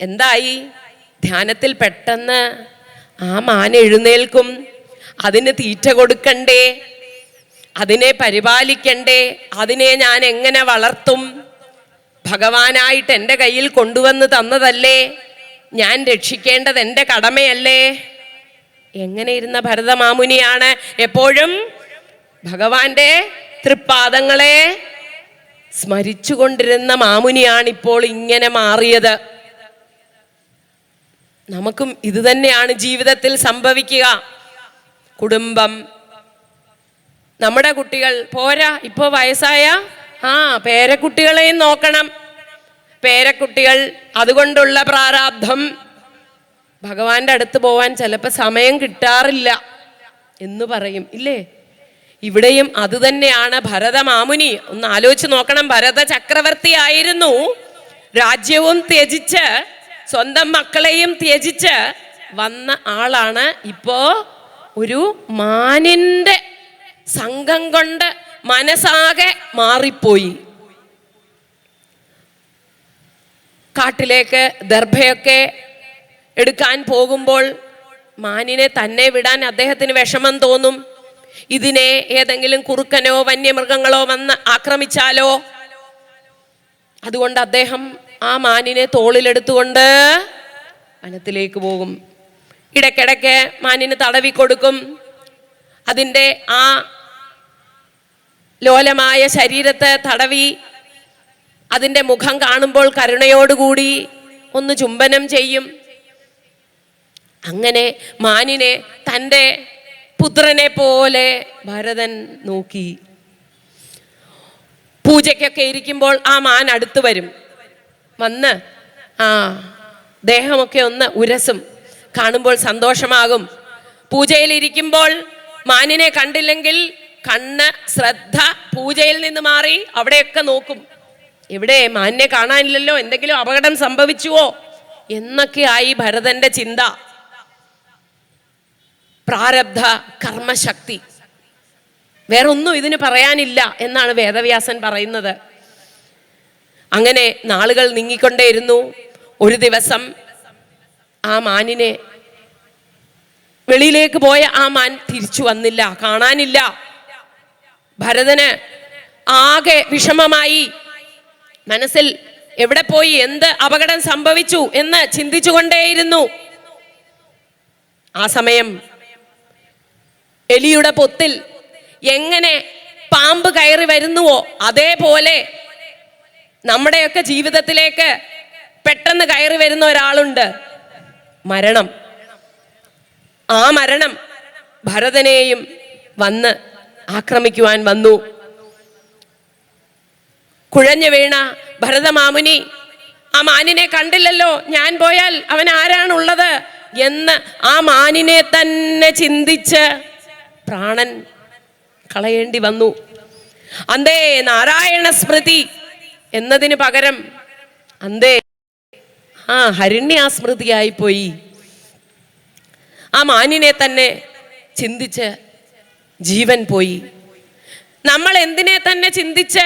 എന്തായി? ധ്യാനത്തിൽ പെട്ടെന്ന് ആ മാൻ എഴുന്നേൽക്കും. അതിന് തീറ്റ കൊടുക്കണ്ടേ, അതിനെ പരിപാലിക്കണ്ടേ, അതിനെ ഞാൻ എങ്ങനെ വളർത്തും? ഭഗവാനായിട്ട് എൻ്റെ കയ്യിൽ കൊണ്ടുവന്ന് തന്നതല്ലേ, ഞാൻ രക്ഷിക്കേണ്ടത് എൻ്റെ കടമയല്ലേ? എങ്ങനെ ഇരുന്ന ഭരതമാമുനിയാണ് എപ്പോഴും ഭഗവാന്റെ തൃപ്പാദങ്ങളെ സ്മരിച്ചുകൊണ്ടിരുന്ന മാമുനിയാണിപ്പോൾ ഇങ്ങനെ മാറിയത്. നമുക്കും ഇത് തന്നെയാണ് ജീവിതത്തിൽ സംഭവിക്കുക. കുടുംബം, നമ്മുടെ കുട്ടികൾ പോരാ, ഇപ്പോൾ വയസ്സായ പേരക്കുട്ടികളെയും നോക്കണം. പേരക്കുട്ടികൾ, അതുകൊണ്ടുള്ള പ്രാരാബ്ധം. ഭഗവാന്റെ അടുത്ത് പോവാൻ ചിലപ്പോൾ സമയം കിട്ടാറില്ല എന്ന് പറയും, ഇല്ലേ? ഇവിടെയും അത് തന്നെയാണ് ഭരതമാമുനി. ഒന്ന് ആലോചിച്ച് നോക്കണം. ഭരത ചക്രവർത്തി ആയിരുന്നു. രാജ്യവും ത്യജിച്ച് സ്വന്തം മക്കളെയും ത്യജിച്ച് വന്ന ആളാണ്. ഇപ്പോ ഒരു മാനിന്റെ സംഘം കൊണ്ട് മനസ്സാകെ മാറിപ്പോയി. കാട്ടിലേക്ക് ദർഭയൊക്കെ എടുക്കാൻ പോകുമ്പോൾ മാനിനെ തന്നെ വിടാൻ അദ്ദേഹത്തിന് വിഷമം തോന്നും. ഇതിനെ ഏതെങ്കിലും കുറുക്കനോ വന്യമൃഗങ്ങളോ വന്ന് ആക്രമിച്ചാലോ? അതുകൊണ്ട് അദ്ദേഹം ആ മാനിനെ തോളിലെടുത്തുകൊണ്ട് വനത്തിലേക്ക് പോകും. ഇടയ്ക്കിടയ്ക്ക് മാനിന് തടവി കൊടുക്കും. അതിൻ്റെ ആ ലോലമായ ശരീരത്തെ തടവി അതിൻ്റെ മുഖം കാണുമ്പോൾ കരുണയോടുകൂടി ഒന്ന് ചുംബനം ചെയ്യും. അങ്ങനെ മാനിനെ തൻ്റെ പുത്രനെ പോലെ ഭരതൻ നോക്കി. പൂജയ്ക്കൊക്കെ ഇരിക്കുമ്പോൾ ആ മാൻ അടുത്ത് വരും. വന്ന് ദേഹമൊക്കെ ഒന്ന് ഉരസും. കാണുമ്പോൾ സന്തോഷമാകും. പൂജയിലിരിക്കുമ്പോൾ മാനിനെ കണ്ടില്ലെങ്കിൽ കണ്ണ് ശ്രദ്ധ പൂജയിൽ നിന്ന് മാറി അവിടെയൊക്കെ നോക്കും. ഇവിടെ മാനിനെ കാണാനില്ലല്ലോ, എന്തെങ്കിലും അപകടം സംഭവിച്ചുവോ എന്നൊക്കെയായി ഭരതന്റെ ചിന്ത. പ്രാരബ്ധ കർമ്മശക്തി, വേറൊന്നും ഇതിന് പറയാനില്ല എന്നാണ് വേദവ്യാസൻ പറയുന്നത്. അങ്ങനെ നാളുകൾ നീങ്ങിക്കൊണ്ടേയിരുന്നു. ഒരു ദിവസം ആ മാനിനെ വെളിയിലേക്ക് പോയ ആ മാൻ തിരിച്ചു വന്നില്ല, കാണാനില്ല. ഭരതന് ആകെ വിഷമമായി. മനസ്സിൽ എവിടെ പോയി, എന്ത് അപകടം സംഭവിച്ചു എന്ന് ചിന്തിച്ചുകൊണ്ടേയിരുന്നു. ആ സമയം എലിയുടെ പൊത്തിൽ എങ്ങനെ പാമ്പ് കയറി വരുന്നുവോ അതേപോലെ നമ്മുടെയൊക്കെ ജീവിതത്തിലേക്ക് പെട്ടെന്ന് കയറി വരുന്ന ഒരാളുണ്ട്, മരണം. ആ മരണം ഭരതനെയും വന്ന് ആക്രമിക്കുവാൻ വന്നു. കുഴഞ്ഞു വീണ ഭരതമാമുനി ആ മാനിനെ കണ്ടില്ലല്ലോ, ഞാൻ പോയാൽ അവൻ ആരാണുള്ളത് എന്ന് ആ മാനിനെ തന്നെ ചിന്തിച്ച് പ്രാണൻ കളയേണ്ടി വന്നു. അന്തേ നാരായണ സ്മൃതി എന്നതിന് പകരം അന്തേ ഹരിണ്യാസ്മൃതിയായി പോയി. ആ മാനിനെ തന്നെ ചിന്തിച്ച് ജീവൻ പോയി. നമ്മൾ എന്തിനെ തന്നെ ചിന്തിച്ച്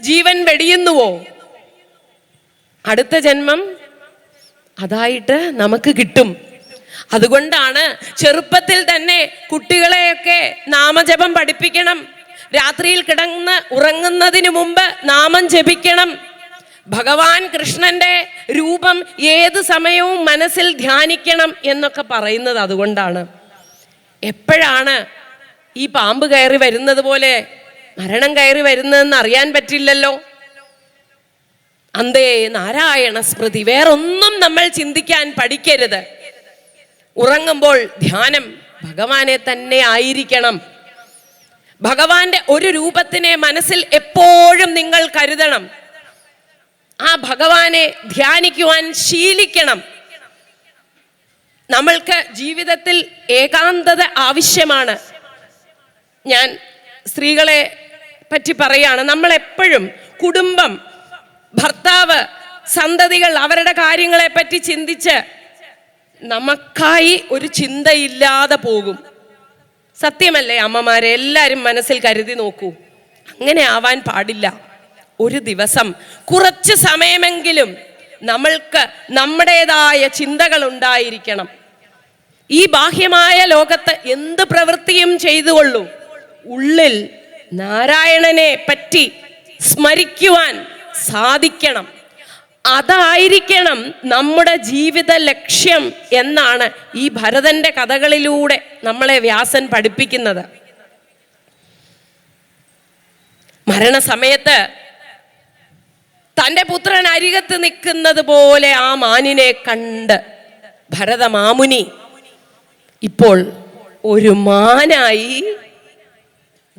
ജീവൻ വെടിയുന്നുവോ, അടുത്ത ജന്മം അതായിട്ട് നമുക്ക് കിട്ടും. അതുകൊണ്ടാണ് ചെറുപ്പത്തിൽ തന്നെ കുട്ടികളെയൊക്കെ നാമജപം പഠിപ്പിക്കണം. രാത്രിയിൽ കിടന്ന് ഉറങ്ങുന്നതിന് മുമ്പ് നാമം ജപിക്കണം. ഭഗവാൻ കൃഷ്ണന്റെ രൂപം ഏത് സമയവും മനസ്സിൽ ധ്യാനിക്കണം എന്നൊക്കെ പറയുന്നത് അതുകൊണ്ടാണ്. എപ്പോഴാണ് ഈ പാമ്പ് കയറി വരുന്നത് പോലെ മരണം കയറി വരുന്നതെന്ന് അറിയാൻ പറ്റില്ലല്ലോ. അന്തേ നാരായണ സ്മൃതി, വേറൊന്നും നമ്മൾ ചിന്തിക്കാൻ പഠിക്കരുത്. ഉറങ്ങുമ്പോൾ ധ്യാനം ഭഗവാനെ തന്നെ ആയിരിക്കണം. ഭഗവാന്റെ ഒരു രൂപത്തിനെ മനസ്സിൽ എപ്പോഴും നിങ്ങൾ കരുതണം. ആ ഭഗവാനെ ധ്യാനിക്കുവാൻ ശീലിക്കണം. നമ്മൾക്ക് ജീവിതത്തിൽ ഏകാന്തത ആവശ്യമാണ്. ഞാൻ സ്ത്രീകളെ പറ്റി പറയാണ്. നമ്മൾ എപ്പോഴും കുടുംബം, ഭർത്താവ്, സന്തതികൾ, അവരുടെ കാര്യങ്ങളെ പറ്റി ചിന്തിച്ച് നമുക്കായി ഒരു ചിന്തയില്ലാതെ പോകും. സത്യമല്ലേ അമ്മമാരെ? എല്ലാവരും മനസ്സിൽ കരുതി നോക്കൂ. അങ്ങനെ ആവാൻ പാടില്ല. ഒരു ദിവസം കുറച്ച് സമയമെങ്കിലും നമ്മൾക്ക് നമ്മുടേതായ ചിന്തകൾ ഉണ്ടായിരിക്കണം. ഈ ബാഹ്യമായ ലോകത്ത് എന്ത് പ്രവൃത്തിയും ചെയ്തുകൊള്ളൂ, ഉള്ളിൽ നാരായണനെ പറ്റി സ്മരിക്കുവാൻ സാധിക്കണം. അതായിരിക്കണം നമ്മുടെ ജീവിത ലക്ഷ്യം എന്നാണ് ഈ ഭരതന്റെ കഥകളിലൂടെ നമ്മളെ വ്യാസൻ പഠിപ്പിക്കുന്നത്. മരണസമയത്ത് തൻ്റെ പുത്രൻ അരികത്ത് നിൽക്കുന്നത് പോലെ ആ മാനിനെ കണ്ട് ഭരതമാമുനി ഇപ്പോൾ ഒരു മാനായി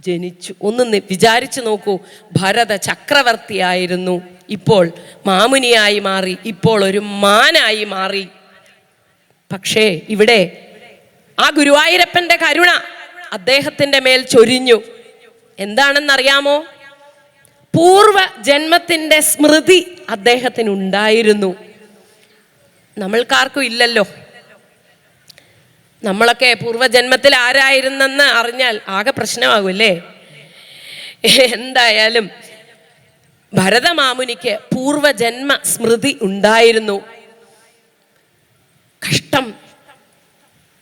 ജനിച്ചു. ഒന്ന് വിചാരിച്ചു നോക്കൂ. ഭരത ചക്രവർത്തിയായിരുന്നു, ഇപ്പോൾ മാമുനിയായി മാറി, ഇപ്പോൾ ഒരു മാനായി മാറി. പക്ഷേ ഇവിടെ ആ ഗുരുവായൂരപ്പന്റെ കരുണ അദ്ദേഹത്തിന്റെ മേൽ ചൊരിഞ്ഞു. എന്താണെന്നറിയാമോ? പൂർവ ജന്മത്തിന്റെ സ്മൃതി അദ്ദേഹത്തിനുണ്ടായിരുന്നു. നമ്മൾക്കാർക്കും ഇല്ലല്ലോ. നമ്മളൊക്കെ പൂർവ്വജന്മത്തിൽ ആരായിരുന്നെന്ന് അറിഞ്ഞാൽ ആകെ പ്രശ്നമാകൂല്ലേ? എന്തായാലും ഭരതമാമുനിക്ക് പൂർവജന്മ സ്മൃതി ഉണ്ടായിരുന്നു. കഷ്ടം,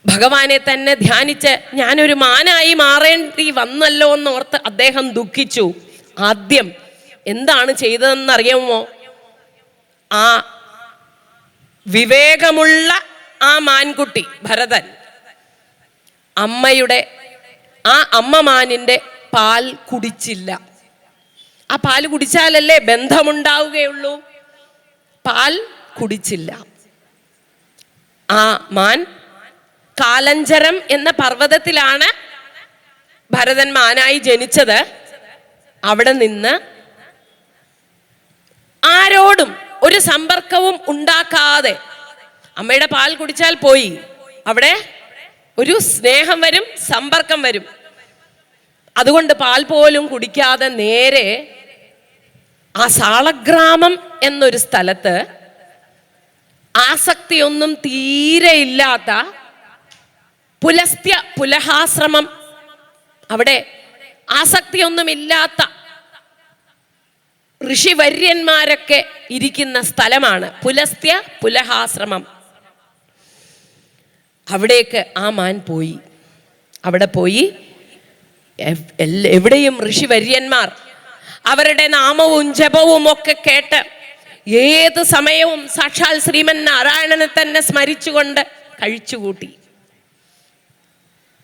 ഭഗവാനെ തന്നെ ധ്യാനിച്ച് ഞാനൊരു മാനായി മാറേണ്ടി വന്നല്ലോ എന്നോർത്ത് അദ്ദേഹം ദുഃഖിച്ചു. ആദ്യം എന്താണ് ചെയ്തതെന്നറിയാമോ? ആ വിവേകമുള്ള ആ മാൻകുട്ടി ഭരതൻ അമ്മമാനിന്റെ പാൽ കുടിച്ചില്ല. ആ പാൽ കുടിച്ചാലല്ലേ ബന്ധമുണ്ടാവുകയുള്ളൂ. പാൽ കുടിച്ചില്ല. ആ മാൻ കാലഞ്ചരം എന്ന പർവ്വതത്തിലാണ് ഭരതൻ മാനായി ജനിച്ചത്. അവിടെ നിന്ന് ആരോടും ഒരു സമ്പർക്കവും ഉണ്ടാക്കാതെ, അമ്മയുടെ പാൽ കുടിച്ചാൽ പോയി, അവിടെ ഒരു സ്നേഹം വരും, സമ്പർക്കം വരും. അതുകൊണ്ട് പാൽ പോലും കുടിക്കാതെ നേരെ ആ സാളഗ്രാമം എന്നൊരു സ്ഥലത്ത് ആസക്തിയൊന്നും തീരെയില്ലാത്ത പുലഹാശ്രമം, അവിടെ ആസക്തിയൊന്നുമില്ലാത്ത ഋഷിവര്യന്മാരൊക്കെ ഇരിക്കുന്ന സ്ഥലമാണ് പുലഹാശ്രമം. അവിടേക്ക് ആ മാൻ പോയി. അവിടെ പോയി എവിടെയും ഋഷിവര്യന്മാർ അവരുടെ നാമവും ജപവും ഒക്കെ കേട്ട് ഏത് സമയവും സാക്ഷാൽ ശ്രീമൻ നാരായണനെ തന്നെ സ്മരിച്ചുകൊണ്ട് കഴിച്ചുകൂട്ടി.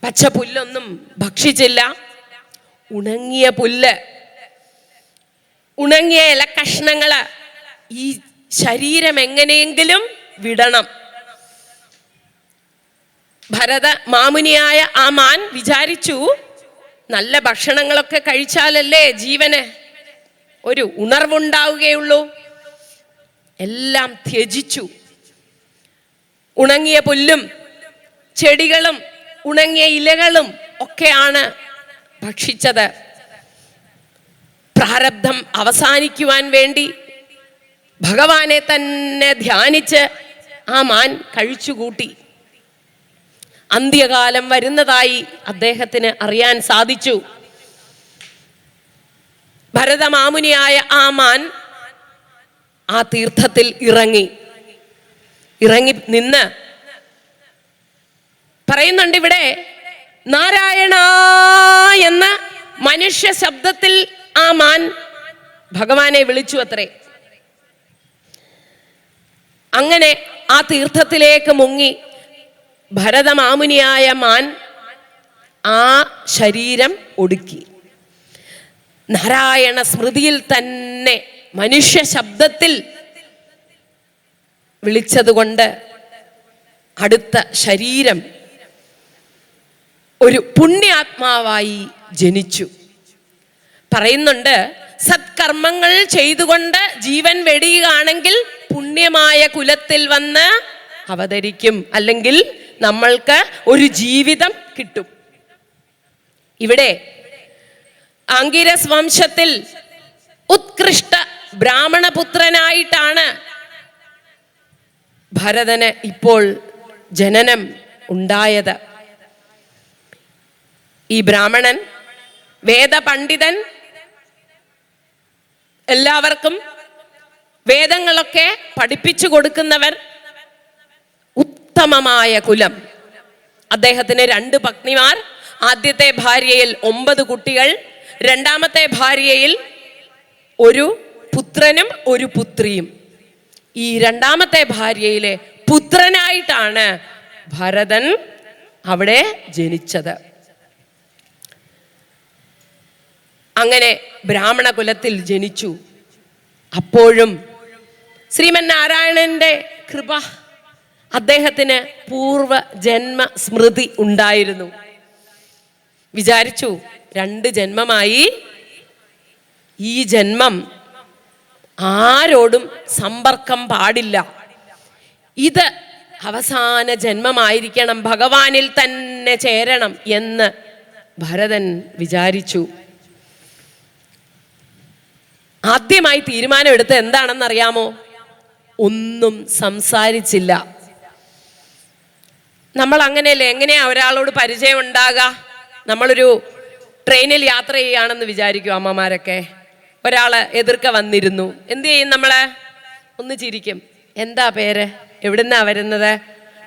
പച്ച പുല്ലൊന്നും ഭക്ഷിച്ചില്ല. ഉണങ്ങിയ പുല്ല്, ഉണങ്ങിയ ഇലക്കഷ്ണങ്ങള്, ഈ ശരീരം എങ്ങനെയെങ്കിലും വിടണം. ഭരത മാമുനിയായ ആ മാൻ വിചാരിച്ചു, നല്ല ഭക്ഷണങ്ങളൊക്കെ കഴിച്ചാലല്ലേ ജീവന് ഒരു ഉണർവുണ്ടാവുകയുള്ളൂ. എല്ലാം ത്യജിച്ചു. ഉണങ്ങിയ പുല്ലും ചെടികളും ഉണങ്ങിയ ഇലകളും ഒക്കെയാണ് ഭക്ഷിച്ചത്. പ്രാരബ്ധം അവസാനിക്കുവാൻ വേണ്ടി ഭഗവാനെ തന്നെ ധ്യാനിച്ച് ആ മാൻ കഴിച്ചുകൂട്ടി. അന്ത്യകാലം വരുന്നതായി അദ്ദേഹത്തിന് അറിയാൻ സാധിച്ചു. ഭരതമാമുനിയായ ആ മാൻ ആ തീർത്ഥത്തിൽ ഇറങ്ങി നിന്ന് പറയുന്നുണ്ട്. ഇവിടെ നാരായണ എന്ന മനുഷ്യ ശബ്ദത്തിൽ ആ മാൻ ഭഗവാനെ വിളിച്ചു അത്രേ. അങ്ങനെ ആ തീർത്ഥത്തിലേക്ക് മുങ്ങി ഭരതമാമുനിയായ മാൻ ആ ശരീരം ഒടുക്കി. നാരായണ സ്മൃതിയിൽ തന്നെ മനുഷ്യ ശബ്ദത്തിൽ വിളിച്ചതുകൊണ്ട് അടുത്ത ശരീരം ഒരു പുണ്യാത്മാവായി ജനിച്ചു. പറയുന്നുണ്ട്, സത്കർമ്മങ്ങൾ ചെയ്തുകൊണ്ട് ജീവൻ വെടിയുകയാണെങ്കിൽ പുണ്യമായ കുലത്തിൽ വന്ന് അവതരിക്കും, അല്ലെങ്കിൽ നമ്മൾക്ക് ഒരു ജീവിതം കിട്ടും. ഇവിടെ ആംഗിരസ് വംശത്തിൽ ഉത്കൃഷ്ട ബ്രാഹ്മണപുത്രനായിട്ടാണ് ഭരതന് ഇപ്പോൾ ജനനം ഉണ്ടായത്. ഈ ബ്രാഹ്മണൻ വേദപണ്ഡിതൻ, എല്ലാവർക്കും വേദങ്ങളൊക്കെ പഠിപ്പിച്ചു കൊടുക്കുന്നവർ, ഉത്തമമായ കുലം. അദ്ദേഹത്തിന് 2 പത്നിമാർ. ആദ്യത്തെ ഭാര്യയിൽ 9 കുട്ടികൾ, രണ്ടാമത്തെ ഭാര്യയിൽ ഒരു പുത്രനും ഒരു പുത്രിയും. ഈ രണ്ടാമത്തെ ഭാര്യയിലെ പുത്രനായിട്ടാണ് ഭരതൻ അവിടെ ജനിച്ചത്. അങ്ങനെ ബ്രാഹ്മണ കുലത്തിൽ ജനിച്ചു. അപ്പോഴും ശ്രീമൻ നാരായണന്റെ കൃപ, അദ്ദേഹത്തിന് പൂർവ ജന്മ സ്മൃതി ഉണ്ടായിരുന്നു. വിചാരിച്ചു, 2 ജന്മമായി, ഈ ജന്മം ആരോടും സമ്പർക്കം പാടില്ല, ഇത് അവസാന ജന്മമായിരിക്കണം, ഭഗവാനിൽ തന്നെ ചേരണം എന്ന് ഭരതൻ വിചാരിച്ചു. ആദ്യമായി തീരുമാനമെടുത്ത് എന്താണെന്നറിയാമോ? ഒന്നും സംസാരിച്ചില്ല. നമ്മൾ അങ്ങനെയല്ലേ, എങ്ങനെയാ ഒരാളോട് പരിചയം ഉണ്ടാകുക? നമ്മളൊരു ട്രെയിനിൽ യാത്ര ചെയ്യുകയാണെന്ന് വിചാരിക്കും അമ്മമാരൊക്കെ. ഒരാള് എതിർക്ക വന്നിരുന്നു. എന്ത് ചെയ്യും നമ്മള്? ഒന്ന് ചിരിക്കും. എന്താ പേര്, എവിടുന്നാ വരുന്നത്?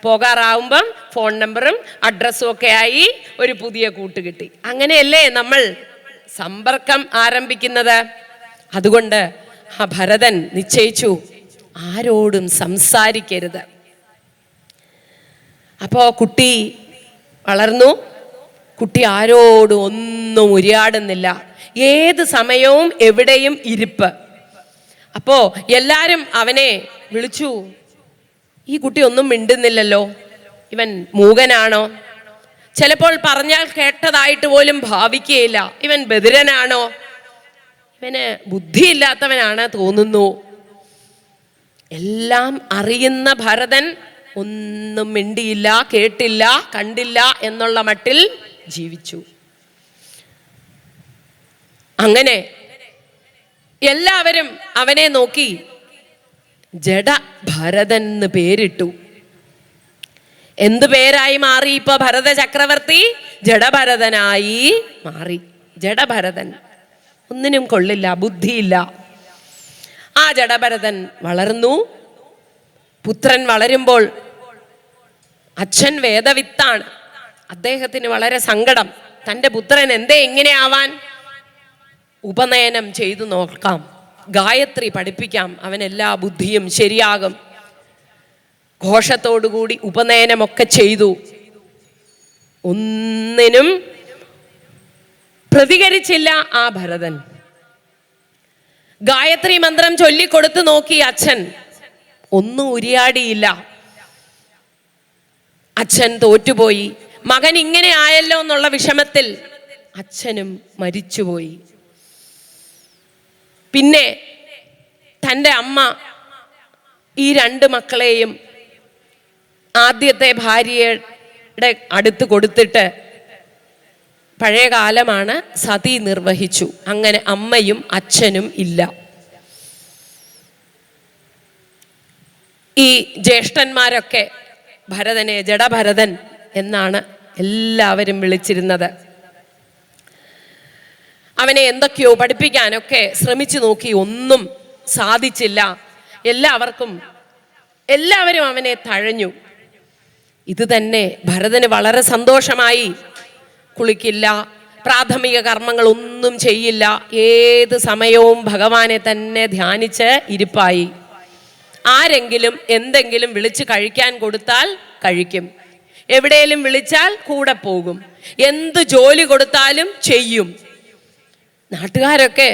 പോകാറാവുമ്പം ഫോൺ നമ്പറും അഡ്രസ്സും ഒക്കെ ആയി ഒരു പുതിയ കൂട്ട് കിട്ടി. അങ്ങനെയല്ലേ നമ്മൾ സമ്പർക്കം ആരംഭിക്കുന്നത്? അതുകൊണ്ട് ആ ഭരതൻ നിശ്ചയിച്ചു, ആരോടും സംസാരിക്കരുത്. അപ്പോ കുട്ടി വളർന്നു. കുട്ടി ആരോടും ഒന്നും ഉരിയാടുന്നില്ല. ഏത് സമയവും എവിടെയും ഇരിപ്പ്. അപ്പോ എല്ലാരും അവനെ വിളിച്ചു. ഈ കുട്ടി ഒന്നും മിണ്ടുന്നില്ലല്ലോ, ഇവൻ മൂകനാണോ? ചിലപ്പോൾ പറഞ്ഞാൽ കേട്ടതായിട്ട് പോലും ഭാവിക്കുകയില്ല. ഇവൻ ബധിരനാണോ? ഇവന് ബുദ്ധിയില്ലാത്തവനാണ് തോന്നുന്നു. എല്ലാം അറിയുന്ന ഭരതൻ ഒന്നും മിണ്ടിയില്ല, കേട്ടില്ല, കണ്ടില്ല എന്നുള്ള മട്ടിൽ ജീവിച്ചു. അങ്ങനെ എല്ലാവരും അവനെ നോക്കി ജഡഭരതൻ എന്ന് പേരിട്ടു. എന്ത് പേരായി മാറി ഇപ്പൊ ഭരത ചക്രവർത്തി? ജഡഭരതനായി മാറി. ജഡഭരതൻ, ഒന്നിനും കൊള്ളില്ല, ബുദ്ധിയില്ല. ആ ജഡഭരതൻ വളർന്നു. പുത്രൻ വളരുമ്പോൾ അച്ഛൻ വേദവിത്താണ്. അദ്ദേഹത്തിന് വളരെ സങ്കടം. തൻ്റെ പുത്രൻ എന്തേ ഇങ്ങനെ ആവാൻ? ഉപനയനം ചെയ്തു നോക്കാം, ഗായത്രി പഠിപ്പിക്കാം, അവനെല്ലാ ബുദ്ധിയും ശരിയാകും. ഘോഷത്തോടുകൂടി ഉപനയനമൊക്കെ ചെയ്തു. ഒന്നിനും പ്രതികരിച്ചില്ല ആ ഭരതൻ. ഗായത്രി മന്ത്രം ചൊല്ലിക്കൊടുത്തു നോക്കി അച്ഛൻ, ഒന്നും ഉരിയാടിയില്ല. അച്ഛൻ തോറ്റുപോയി. മകൻ ഇങ്ങനെ ആയല്ലോ എന്നുള്ള വിഷമത്തിൽ അച്ഛനും മരിച്ചുപോയി. പിന്നെ തൻ്റെ അമ്മ ഈ 2 മക്കളെയും ആദ്യത്തെ ഭാര്യയുടെ അടുത്ത് കൊടുത്തിട്ട്, പഴയ കാലമാണ്, സതി നിർവഹിച്ചു. അങ്ങനെ അമ്മയും അച്ഛനും ഇല്ല. ഈ ജ്യേഷ്ഠന്മാരൊക്കെ ഭരതനെ ജഡഭരതൻ എന്നാണ് എല്ലാവരും വിളിച്ചിരുന്നത്. അവനെ എന്തൊക്കെയോ പഠിപ്പിക്കാനൊക്കെ ശ്രമിച്ചു നോക്കി, ഒന്നും സാധിച്ചില്ല. എല്ലാവരും അവനെ തഴഞ്ഞു. ഇത് തന്നെ ഭരതന് വളരെ സന്തോഷമായി. കുളിക്കില്ല, പ്രാഥമിക കർമ്മങ്ങൾ ഒന്നും ചെയ്യില്ല, ഏത് സമയവും ഭഗവാനെ തന്നെ ധ്യാനിച്ച് ഇരിപ്പായി. ആരെങ്കിലും എന്തെങ്കിലും വിളിച്ച് കഴിക്കാൻ കൊടുത്താൽ കഴിക്കും, എവിടെയെങ്കിലും വിളിച്ചാൽ കൂടെ പോകും, എന്ത് ജോലി കൊടുത്താലും ചെയ്യും. നാട്ടുകാരൊക്കെ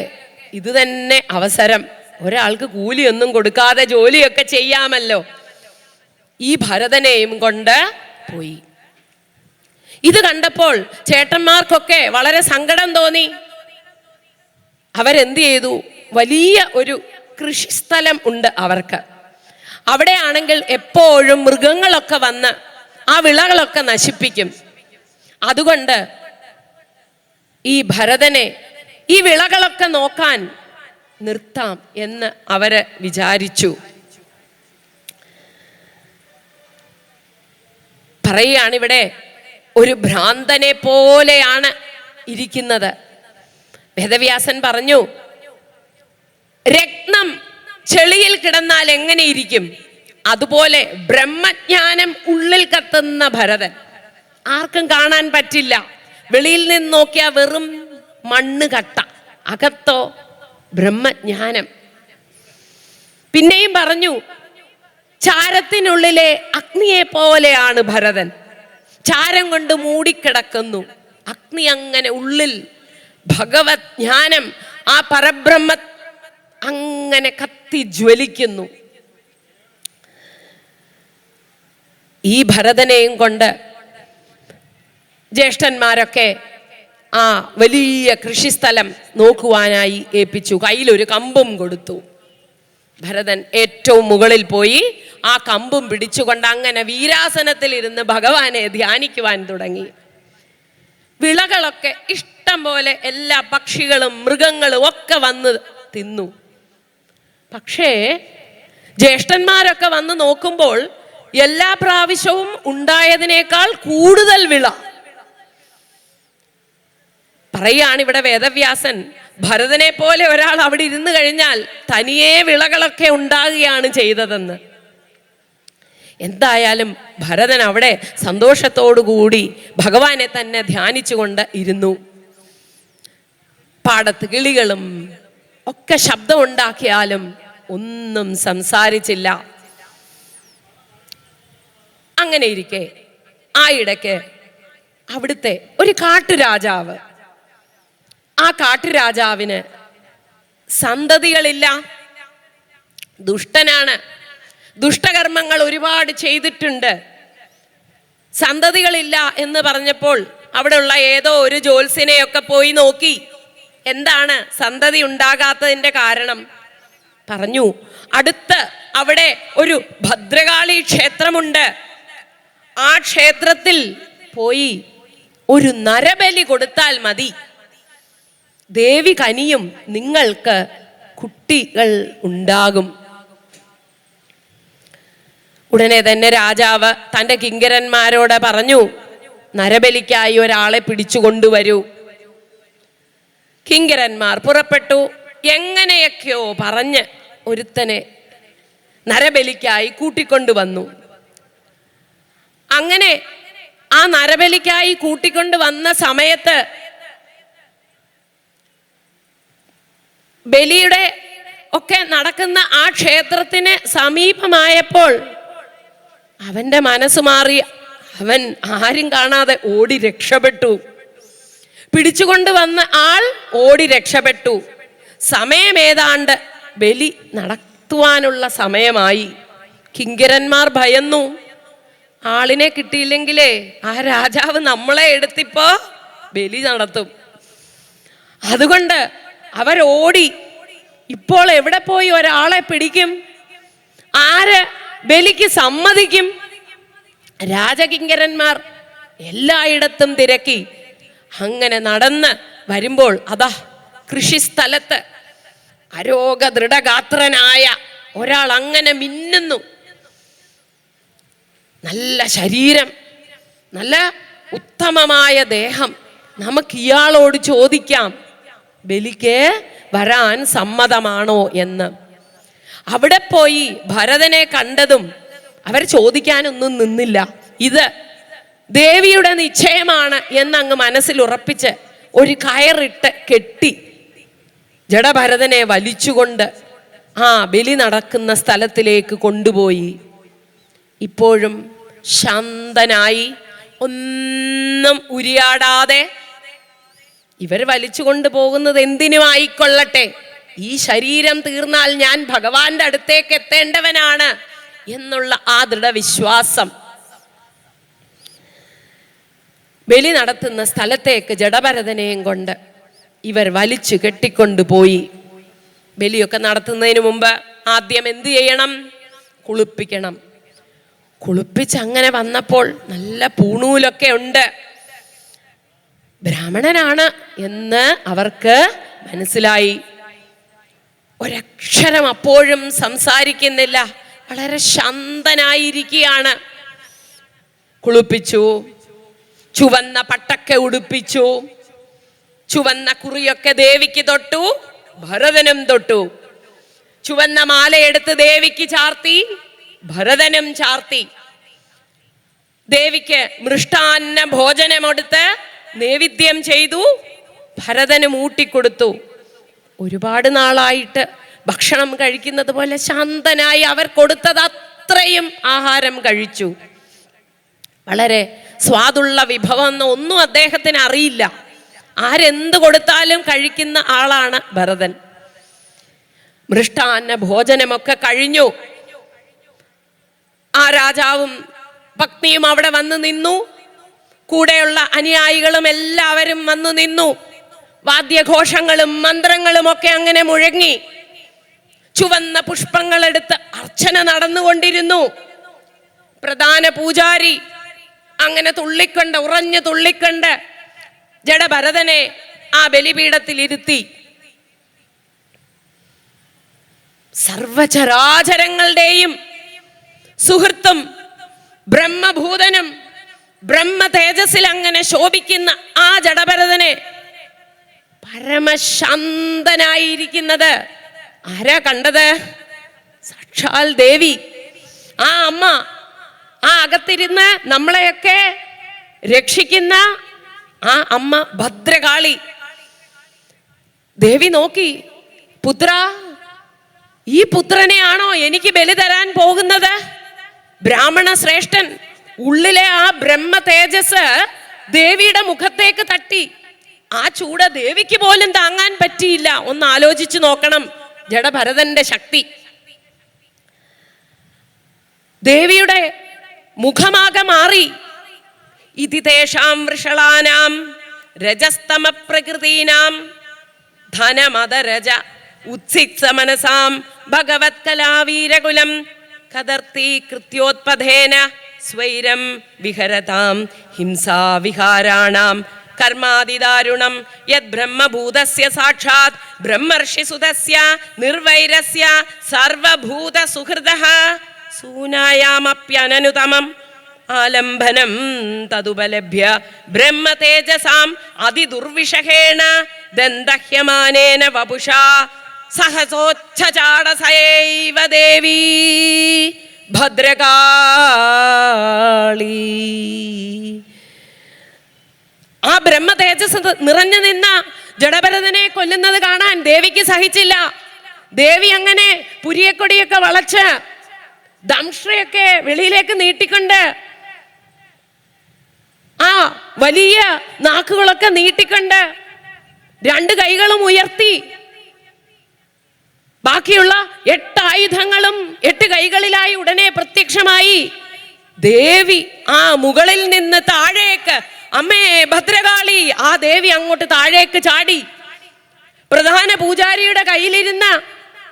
ഇത് തന്നെ അവസരം, ഒരാൾക്ക് കൂലിയൊന്നും കൊടുക്കാതെ ജോലിയൊക്കെ ചെയ്യാമല്ലോ. ഈ ഭരതനെയും കൊണ്ട് പോയി. ഇത് കണ്ടപ്പോൾ ചേട്ടന്മാർക്കൊക്കെ വളരെ സങ്കടം തോന്നി. അവരെന്ത് ചെയ്തു? വലിയ ഒരു കൃഷിസ്ഥലം ഉണ്ട് അവർക്ക്. അവിടെയാണെങ്കിൽ എപ്പോഴും മൃഗങ്ങളൊക്കെ വന്ന് ആ വിളകളൊക്കെ നശിപ്പിക്കും. അതുകൊണ്ട് ഈ ഭരതനെ ഈ വിളകളൊക്കെ നോക്കാൻ നിർത്താം എന്ന് അവര് വിചാരിച്ചു. പറയുകയാണിവിടെ, ഒരു ഭ്രാന്തനെ പോലെയാണ് ഇരിക്കുന്നത്. വേദവ്യാസൻ പറഞ്ഞു, രത്നം ചെളിയിൽ കിടന്നാൽ എങ്ങനെ ഇരിക്കും, അതുപോലെ ബ്രഹ്മജ്ഞാനം ഉള്ളിൽ കത്തുന്ന ഭരതൻ. ആർക്കും കാണാൻ പറ്റില്ല. വെളിയിൽ നിന്ന് നോക്കിയാൽ വെറും മണ്ണ് കട്ട, അകത്തോ ബ്രഹ്മജ്ഞാനം. പിന്നെയും പറഞ്ഞു, ചാരത്തിനുള്ളിലെ അഗ്നിയെ പോലെയാണ് ഭരതൻ. ചാരം കൊണ്ട് മൂടിക്കിടക്കുന്നു, അഗ്നി അങ്ങനെ ഉള്ളിൽ ഭഗവത് ജ്ഞാനം, ആ പരബ്രഹ്മ അങ്ങനെ കത്തി ജ്വലിക്കുന്നു. ഈ ഭരതനെയും കൊണ്ട് ജ്യേഷ്ഠന്മാരൊക്കെ ആ വലിയ കൃഷിസ്ഥലം നോക്കുവാനായി ഏൽപ്പിച്ചു. കയ്യിലൊരു കമ്പും കൊടുത്തു. ഭരതൻ ഏറ്റവും മുകളിൽ പോയി ആ കമ്പും പിടിച്ചുകൊണ്ട് അങ്ങനെ വീരാസനത്തിൽ ഇരുന്ന് ഭഗവാനെ ധ്യാനിക്കുവാൻ തുടങ്ങി. വിളകളൊക്കെ ഇഷ്ടം പോലെ എല്ലാ പക്ഷികളും മൃഗങ്ങളും ഒക്കെ വന്ന് തിന്നു. പക്ഷേ ജ്യേഷ്ഠന്മാരൊക്കെ വന്ന് നോക്കുമ്പോൾ എല്ലാ പ്രാവശ്യവും ഉണ്ടായതിനേക്കാൾ കൂടുതൽ വിള. പറയുകയാണ് ഇവിടെ വേദവ്യാസൻ, ഭരതനെ പോലെ ഒരാൾ അവിടെ ഇരുന്ന് കഴിഞ്ഞാൽ തനിയെ വിളകളൊക്കെ ഉണ്ടാകുകയാണ് ചെയ്തതെന്ന്. എന്തായാലും ഭരതൻ അവിടെ സന്തോഷത്തോടുകൂടി ഭഗവാനെ തന്നെ ധ്യാനിച്ചുകൊണ്ട് ഇരുന്നു. പാടത്ത് കിളികളും ഒക്കെ ശബ്ദമുണ്ടാക്കിയാലും ഒന്നും സംസാരിച്ചില്ല. അങ്ങനെ ഇരിക്കെ ആ ഇടയ്ക്ക് അവിടുത്തെ ഒരു കാട്ടുരാജാവ്, ആ കാട്ടുരാജാവിന് സന്തതികളില്ല, ദുഷ്ടനാണ്, ദുഷ്ടകർമ്മങ്ങൾ ഒരുപാട് ചെയ്തിട്ടുണ്ട്. സന്തതികളില്ല എന്ന് പറഞ്ഞപ്പോൾ അവിടെയുള്ള ഏതോ ഒരു ജ്യോത്സ്യനെയൊക്കെ പോയി നോക്കി. എന്താണ് സന്തതി ഉണ്ടാകാത്തതിന്റെ കാരണം? പറഞ്ഞു, അടുത്ത് അവിടെ ഒരു ഭദ്രകാളി ക്ഷേത്രമുണ്ട്. ആ ക്ഷേത്രത്തിൽ പോയി ഒരു നരബലി കൊടുത്താൽ മതി, ദേവി കനിയും, നിങ്ങൾക്ക് കുട്ടികൾ ഉണ്ടാകും. ഉടനെ തന്നെ രാജാവ് തൻ്റെ കിങ്കരന്മാരോട് പറഞ്ഞു, നരബലിക്കായി ഒരാളെ പിടിച്ചു കൊണ്ടുവരൂ. കിങ്കരന്മാർ പുറപ്പെട്ടു. എങ്ങനെയൊക്കെയോ പറഞ്ഞ് ഒരുത്തനെ നരബലിക്കായി കൂട്ടിക്കൊണ്ടുവന്നു. അങ്ങനെ ആ നരബലിക്കായി കൂട്ടിക്കൊണ്ടു വന്ന സമയത്ത് ബലിയുടെ ഒക്കെ നടക്കുന്ന ആ ക്ഷേത്രത്തിന് സമീപമായപ്പോൾ അവന്റെ മനസ്സ് മാറി. അവൻ ആരും കാണാതെ ഓടി രക്ഷപ്പെട്ടു. പിടിച്ചുകൊണ്ട് വന്ന ആൾ ഓടി രക്ഷപ്പെട്ടു. സമയം ഏതാണ്ട് ബലി നടത്തുവാനുള്ള സമയമായി. കിങ്കരന്മാർ ഭയന്നു, ആളിനെ കിട്ടിയില്ലെങ്കിലേ ആ രാജാവ് നമ്മളെ എടുത്തിപ്പോ ബലി നടത്തും. അതുകൊണ്ട് അവരോടി. ഇപ്പോൾ എവിടെ പോയി ഒരാളെ പിടിക്കും? ആര് ബലിക്ക് സമ്മതിക്കും? രാജകിങ്കരന്മാർ എല്ലായിടത്തും തിരക്കി. അങ്ങനെ നടന്ന് വരുമ്പോൾ അതാ കൃഷിസ്ഥലത്ത് അരോഗ ദൃഢഗാത്രനായ ഒരാൾ അങ്ങനെ മിന്നുന്നു. നല്ല ശരീരം, നല്ല ഉത്തമമായ ദേഹം. നമുക്ക് ഇയാളോട് ചോദിക്കാം, ബലിക്ക് വരാൻ സമ്മതമാണോ എന്ന്. അവിടെ പോയി ഭരതനെ കണ്ടതും അവർ ചോദിക്കാനൊന്നും നിന്നില്ല. ഇത് ദേവിയുടെ നിശ്ചയമാണ് എന്നങ്ങ് മനസ്സിൽ ഉറപ്പിച്ച് ഒരു കയറിട്ട് കെട്ടി ജഡഭരതനെ വലിച്ചുകൊണ്ട് ആ ബലി നടക്കുന്ന സ്ഥലത്തിലേക്ക് കൊണ്ടുപോയി. ഇപ്പോഴും ശാന്തനായി, ഒന്നും ഉരിയാടാതെ, ഇവർ വലിച്ചു കൊണ്ടുപോകുന്നത് എന്തിനുമായിക്കൊള്ളട്ടെ, ഈ ശരീരം തീർന്നാൽ ഞാൻ ഭഗവാന്റെ അടുത്തേക്ക് എത്തേണ്ടവനാണ് എന്നുള്ള ആ ദൃഢവിശ്വാസം ബലി നടത്തുന്ന സ്ഥലത്തേക്ക് ജഡഭരതനെയും കൊണ്ട് ഇവർ വലിച്ചു കെട്ടിക്കൊണ്ടുപോയി. ബലിയൊക്കെ നടത്തുന്നതിന് മുമ്പ് ആദ്യം എന്ത് ചെയ്യണം? കുളിപ്പിക്കണം. കുളിപ്പിച്ച് അങ്ങനെ വന്നപ്പോൾ നല്ല പൂണൂലൊക്കെ ഉണ്ട്. ബ്രാഹ്മണനാണ് എന്ന് അവർക്ക് മനസ്സിലായി. ഒരക്ഷരം അപ്പോഴും സംസാരിക്കുന്നില്ല, വളരെ ശാന്തനായിരിക്കുകയാണ്. കുളിപ്പിച്ചു, ചുവന്ന പട്ടൊക്കെ ഉടുപ്പിച്ചു, ചുവന്ന കുറിയൊക്കെ ദേവിക്ക് തൊട്ടു, ഭരതനും തൊട്ടു. ചുവന്ന മാലയെടുത്ത് ദേവിക്ക് ചാർത്തി, ഭരതനും ചാർത്തി. ദേവിക്ക് മൃഷ്ടാന്ന ഭോജനമെടുത്ത് നൈവേദ്യം ചെയ്തു, ഭരതന് ഊട്ടിക്കൊടുത്തു. ഒരുപാട് നാളായിട്ട് ഭക്ഷണം കഴിക്കുന്നത് പോലെ ശാന്തനായി അവർ കൊടുത്തത് അത്രയും ആഹാരം കഴിച്ചു. വളരെ സ്വാദുള്ള വിഭവം ഒന്നും അദ്ദേഹത്തിന് അറിയില്ല. ആരെന്ത് കൊടുത്താലും കഴിക്കുന്ന ആളാണ് ഭരതൻ. മൃഷ്ടാന്ന ഭോജനമൊക്കെ കഴിഞ്ഞു. ആ രാജാവും പത്നിയും അവിടെ വന്നു നിന്നു. കൂടെയുള്ള അനുയായികളും എല്ലാവരും വന്നു നിന്നു. വാദ്യഘോഷങ്ങളും മന്ത്രങ്ങളും ഒക്കെ അങ്ങനെ മുഴങ്ങി. ചുവന്ന പുഷ്പങ്ങളെടുത്ത് അർച്ചന നടന്നുകൊണ്ടിരുന്നു. പ്രധാന പൂജാരി അങ്ങനെ തുള്ളിക്കൊണ്ട്, ഉറഞ്ഞു തുള്ളിക്കൊണ്ട് ജഡഭരതനെ ആ ബലിപീഠത്തിൽ ഇരുത്തി. സർവചരാചരങ്ങളുടെയും സുഹൃത്തും ബ്രഹ്മഭൂതനും ബ്രഹ്മ തേജസ്സിൽ അങ്ങനെ ശോഭിക്കുന്ന ആ ജഡഭരതനെ പരമശാന്തനായിരിക്കുന്നത് ആരാ കണ്ടത്? സാക്ഷാൽ ദേവി. ആ അമ്മ, ആ അകത്തിരുന്ന് നമ്മളെയൊക്കെ രക്ഷിക്കുന്ന ആ അമ്മ ഭദ്രകാളി. ദേവി നോക്കി, പുത്ര, ഈ പുത്രനെയാണോ എനിക്ക് ബലി തരാൻ പോകുന്നത്? ബ്രാഹ്മണ ശ്രേഷ്ഠൻ ഉള്ളിലെ ആ ബ്രഹ്മ തേജസ് ദേവിയുടെ മുഖത്തേക്ക് തട്ടി. ആ ചൂട് ദേവിക്ക് പോലും താങ്ങാൻ പറ്റിയില്ല. ഒന്ന് ആലോചിച്ചു നോക്കണം ജഡഭരതന്റെ ശക്തി. ദേവിയുടെ മുഖമാകെ മാറി. ഇതി തേഷാം വൃഷളാനാം രജസ്തമ പ്രകൃതീനാം ധനമദരജ ഉത്സിക്ത മനസാം ഭഗവത് കലാവീരകുലം കദർത്തി കൃത്യോത്പഥേന സ്വൈരം വിഹരതാം ഹിംസാ വിഹാരാണാം കർമാതിദാരുണം യത് ബ്രഹ്മഭൂതസ്യ സാക്ഷാത് ബ്രഹ്മർഷിസുതസ്യ നിർവൈരസ്യ സർവഭൂത സുഹൃദഃ സൂനായാമപ്യനനുതമം ആലംബനം തതുപലഭ്യ ബ്രഹ്മതേജസാം അതിദുർവിഷഹേണ ദന്തഹ്യമാനേന വപുഷാ സഹസോച്ഛചാടസൈവ ദേവി ഭദ്രകാളി. ആ ബ്രഹ്മ തേജസ് നിറഞ്ഞു നിന്ന ജഡഭരതനെ കൊല്ലുന്നത് കാണാൻ ദേവിക്ക് സഹിച്ചില്ല. ദേവി അങ്ങനെ പുരിയക്കൊടിയൊക്കെ വളച്ച് ദംഷ്ട്രയൊക്കെ വെളിയിലേക്ക് നീട്ടിക്കൊണ്ട് ആ വലിയ നാക്കുകളൊക്കെ നീട്ടിക്കൊണ്ട് രണ്ട് കൈകളും ഉയർത്തി ബാക്കിയുള്ള 8 ആയുധങ്ങളും 8 കൈകളിലായി ഉടനെ പ്രത്യക്ഷമായി. ദേവി ആ മുകളിൽ നിന്ന് താഴേക്ക്, അമ്മേ ഭദ്രകാളി, ആ ദേവി അങ്ങോട്ട് താഴേക്ക് ചാടി. പ്രധാന പൂജാരിയുടെ കയ്യിലിരുന്ന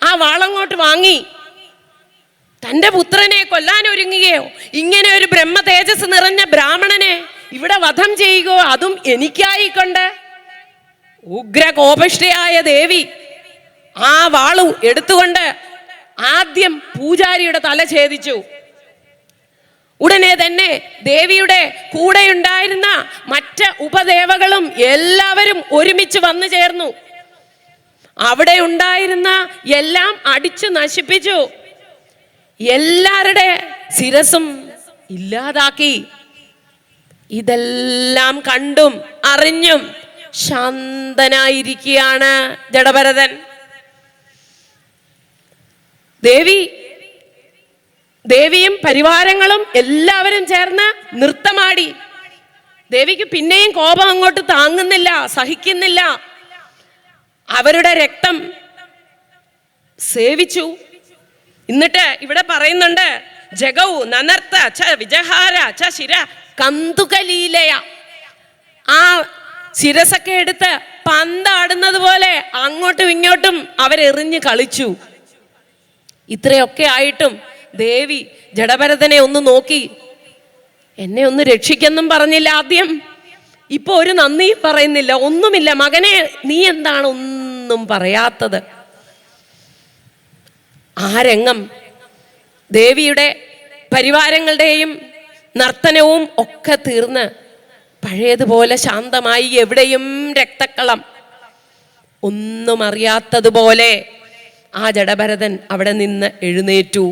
ആ വാളങ്ങോട്ട് വാങ്ങി. തന്റെ പുത്രനെ കൊല്ലാൻ ഒരുങ്ങുകയോ? ഇങ്ങനെ ഒരു ബ്രഹ്മ തേജസ് നിറഞ്ഞ ബ്രാഹ്മണനെ ഇവിടെ വധം ചെയ്യുകയോ? അതും എനിക്കായിക്കൊണ്ട്. ഉഗ്രകോപിഷ്ഠയായ ദേവി ആ വാളു എടുത്തുകൊണ്ട് ആദ്യം പൂജാരിയുടെ തല ഛേദിച്ചു. ഉടനെ തന്നെ ദേവിയുടെ കൂടെയുണ്ടായിരുന്ന മറ്റ് ഉപദേവകളും എല്ലാവരും ഒരുമിച്ച് വന്നു ചേർന്നു. അവിടെ ഉണ്ടായിരുന്ന എല്ലാം അടിച്ചു നശിപ്പിച്ചു. എല്ലാവരുടെ ശിരസും ഇല്ലാതാക്കി. ഇതെല്ലാം കണ്ടും അറിഞ്ഞും ശാന്തനായിരിക്കുകയാണ് ജഡഭരതൻ. ദേവിയും പരിവാരങ്ങളും എല്ലാവരും ചേർന്ന് നൃത്തമാടി. ദേവിക്ക് പിന്നെയും കോപം അങ്ങോട്ട് താങ്ങുന്നില്ല, സഹിക്കുന്നില്ല. അവരുടെ രക്തം സേവിച്ചു. എന്നിട്ട് ഇവിടെ പറയുന്നുണ്ട്, ജഗൗ നനർത്ത ച വിജഹാര ച ശിര കന്തുകലീലയ. ആ ശിരസൊക്കെ എടുത്ത് പന്താടുന്നത് പോലെ അങ്ങോട്ടും ഇങ്ങോട്ടും അവരെറിഞ്ഞ് കളിച്ചു. ഇത്രയൊക്കെ ആയിട്ടും ദേവി ജഡഭരതനെ ഒന്ന് നോക്കി. എന്നെ ഒന്ന് രക്ഷിക്കെന്നും പറഞ്ഞില്ല ആദ്യം. ഇപ്പൊ ഒരു നന്ദിയും പറയുന്നില്ല, ഒന്നുമില്ല. മകനെ, നീ എന്താണ് ഒന്നും പറയാത്തത്? ആ രംഗം ദേവിയുടെ പരിവാരങ്ങളുടെയും നർത്തനവും ഒക്കെ തീർന്ന് പഴയതുപോലെ ശാന്തമായി. എവിടെയും രക്തക്കളം. ഒന്നും അറിയാത്തതുപോലെ ആ ജഡഭരതൻ അവിടെ നിന്ന് എഴുന്നേറ്റു.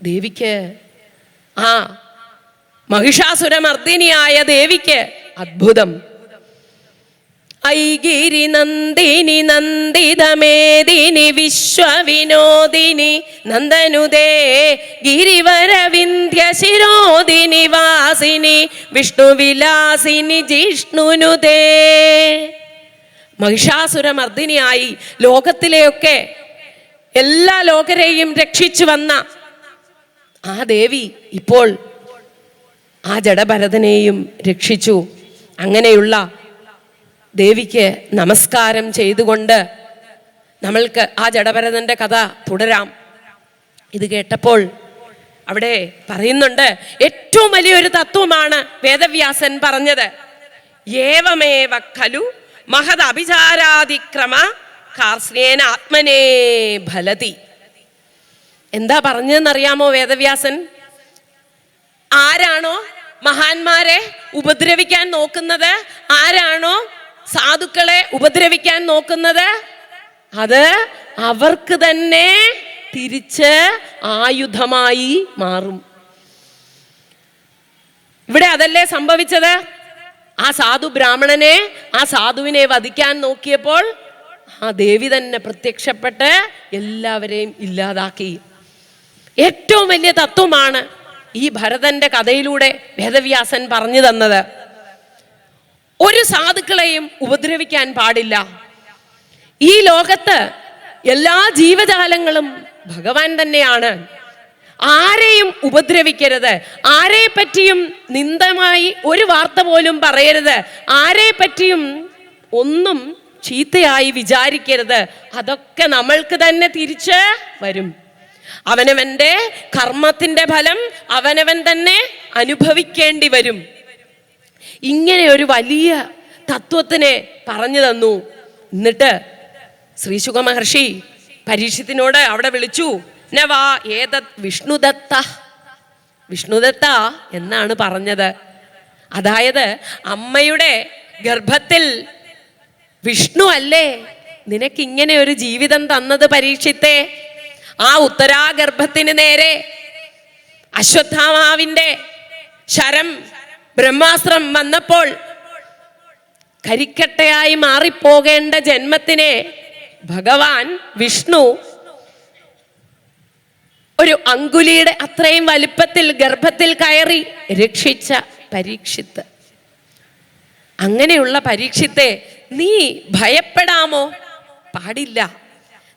ദേവിക്ക്, ആ മഹിഷാസുരമർദ്ദിനിയായ ദേവിക്ക് അത്ഭുതം. ഐഗിരി നന്ദിനി നന്ദിതമേദിനി വിശ്വവിനോദിനി നന്ദനുദേ ഗിരിവരവിന്ധ്യ ശിരോദിനി വാസിനി വിഷ്ണുവിലാസിനി ജിഷ്ണുനുദേ. മഹിഷാസുരമർദ്ദിനിയായി ലോകത്തിലെയൊക്കെ എല്ലാ ലോകരെയും രക്ഷിച്ചു വന്ന ആ ദേവി ഇപ്പോൾ ആ ജഡഭരതനെയും രക്ഷിച്ചു. അങ്ങനെയുള്ള ദേവിക്ക് നമസ്കാരം ചെയ്തുകൊണ്ട് നമ്മൾക്ക് ആ ജഡഭരതന്റെ കഥ തുടരാം. ഇത് കേട്ടപ്പോൾ അവിടെ പറയുന്നുണ്ട്, ഏറ്റവും വലിയൊരു തത്വമാണ് വേദവ്യാസൻ പറഞ്ഞത്. ഏവമേവ ഖലു മഹദ് അഭിചാരാതിക്രമ കാർസ്നേന ആത്മനേ ഫലതി. എന്താ പറഞ്ഞതെന്നറിയാമോ വേദവ്യാസൻ? ആരാണോ മഹാന്മാരെ ഉപദ്രവിക്കാൻ നോക്കുന്നത്, ആരാണോ സാധുക്കളെ ഉപദ്രവിക്കാൻ നോക്കുന്നത് അത് അവർക്ക് തന്നെ തിരിച്ച് ആയുധമായി മാറും. ഇവിടെ അതല്ലേ സംഭവിച്ചത്? ആ സാധു ബ്രാഹ്മണനെ, ആ സാധുവിനെ വധിക്കാൻ നോക്കിയപ്പോൾ ആ ദേവി തന്നെ പ്രത്യക്ഷപ്പെട്ട് എല്ലാവരെയും ഇല്ലാതാക്കി. ഏറ്റവും വലിയ തത്വമാണ് ഈ ഭരതന്റെ കഥയിലൂടെ വേദവ്യാസൻ പറഞ്ഞു തന്നത്. ഒരു സാധുക്കളെയും ഉപദ്രവിക്കാൻ പാടില്ല. ഈ ലോകത്ത് എല്ലാ ജീവജാലങ്ങളും ഭഗവാൻ തന്നെയാണ്. ആരെയും ഉപദ്രവിക്കരുത്, ആരെ പറ്റിയും നിന്ദമായി ഒരു വാർത്ത പോലും പറയരുത്, ആരെ പറ്റിയും ഒന്നും ചീത്തയായി വിചാരിക്കരുത്. അതൊക്കെ നമ്മൾക്ക് തന്നെ തിരിച്ച് വരും. അവനവന്റെ കർമ്മത്തിന്റെ ഫലം അവനവൻ തന്നെ അനുഭവിക്കേണ്ടി വരും. ഇങ്ങനെ ഒരു വലിയ തത്വത്തിനെ പറഞ്ഞു തന്നു. എന്നിട്ട് ശ്രീശുക മഹർഷി പരീക്ഷത്തിനോട് അവിടെ വിളിച്ചു. നവാ ഏതത് വിഷ്ണുദത്ത, വിഷ്ണുദത്ത എന്നാണ് പറഞ്ഞത്. അതായത് അമ്മയുടെ ഗർഭത്തിൽ വിഷ്ണു അല്ലേ നിനക്കിങ്ങനെ ഒരു ജീവിതം തന്നത് പരീക്ഷിത്തെ? ആ ഉത്തരാഗർഭത്തിന് നേരെ അശ്വത്ഥാമാവിന്റെ ശരം ബ്രഹ്മാസ്ത്രം വന്നപ്പോൾ കരിക്കട്ടയായി മാറിപ്പോകേണ്ട ജന്മത്തിനെ ഭഗവാൻ വിഷ്ണു ഒരു അങ്കുലിയുടെ അത്രയും വലിപ്പത്തിൽ ഗർഭത്തിൽ കയറി രക്ഷിച്ച പരീക്ഷിത്ത്. അങ്ങനെയുള്ള പരീക്ഷിത്തെ നീ ഭയപ്പെടാമോ? പാടില്ല.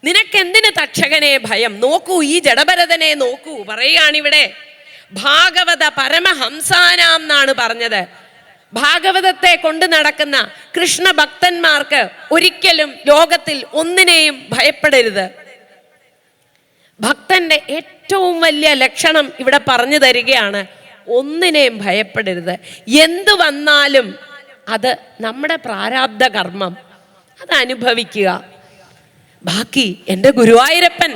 നിനക്കെന്തിന് തക്ഷകനെ ഭയം? നോക്കൂ, ഈ ജഡഭരതനെ നോക്കൂ. പറയുകയാണിവിടെ ഭാഗവത പരമഹംസാനാം എന്നാണ് പറഞ്ഞത്. ഭാഗവതത്തെ കൊണ്ട് നടക്കുന്ന കൃഷ്ണ ഭക്തന്മാർക്ക് ഒരിക്കലും ലോകത്തിൽ ഒന്നിനെയും ഭയപ്പെടരുത്. ഭക്തന്റെ ഏറ്റവും വലിയ ലക്ഷണം ഇവിടെ പറഞ്ഞു തരികയാണ്. ഒന്നിനെയും ഭയപ്പെടരുത്. എന്തു വന്നാലും അത് നമ്മുടെ പ്രാരാബ്ധ കർമ്മം, അത് അനുഭവിക്കുക. ബാക്കി എൻ്റെ ഗുരുവായൂരപ്പൻ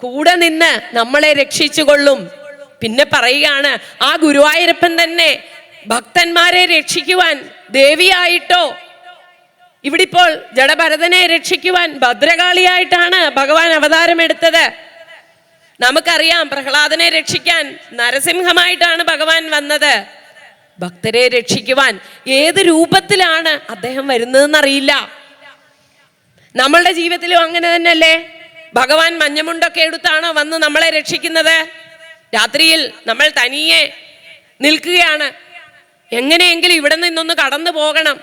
കൂടെ നിന്ന് നമ്മളെ രക്ഷിച്ചു കൊള്ളും. പിന്നെ പറയുകയാണ്, ആ ഗുരുവായൂരപ്പൻ തന്നെ ഭക്തന്മാരെ രക്ഷിക്കുവാൻ ദേവിയായിട്ടോ, ഇവിടെ ഇപ്പോൾ ജഡഭരതനെ രക്ഷിക്കുവാൻ ഭദ്രകാളിയായിട്ടാണ് ഭഗവാൻ അവതാരം എടുത്തത്. നമുക്കറിയാം, പ്രഹ്ലാദനെ രക്ഷിക്കാൻ നരസിംഹമായിട്ടാണ് ഭഗവാൻ വന്നത്. ഭക്തരെ രക്ഷിക്കുവാൻ ഏത് രൂപത്തിലാണ് അദ്ദേഹം വരുന്നതെന്നറിയില്ല. നമ്മളുടെ ജീവിതത്തിലും അങ്ങനെ തന്നെയല്ലേ? ഭഗവാൻ മഞ്ഞമുണ്ടൊക്കെ എടുത്താണോ വന്ന് നമ്മളെ രക്ഷിക്കുന്നത്? രാത്രിയിൽ നമ്മൾ തനിയെ നിൽക്കുകയാണ്, എങ്ങനെയെങ്കിലും ഇവിടെ നിന്നൊന്ന് കടന്നു പോകണം.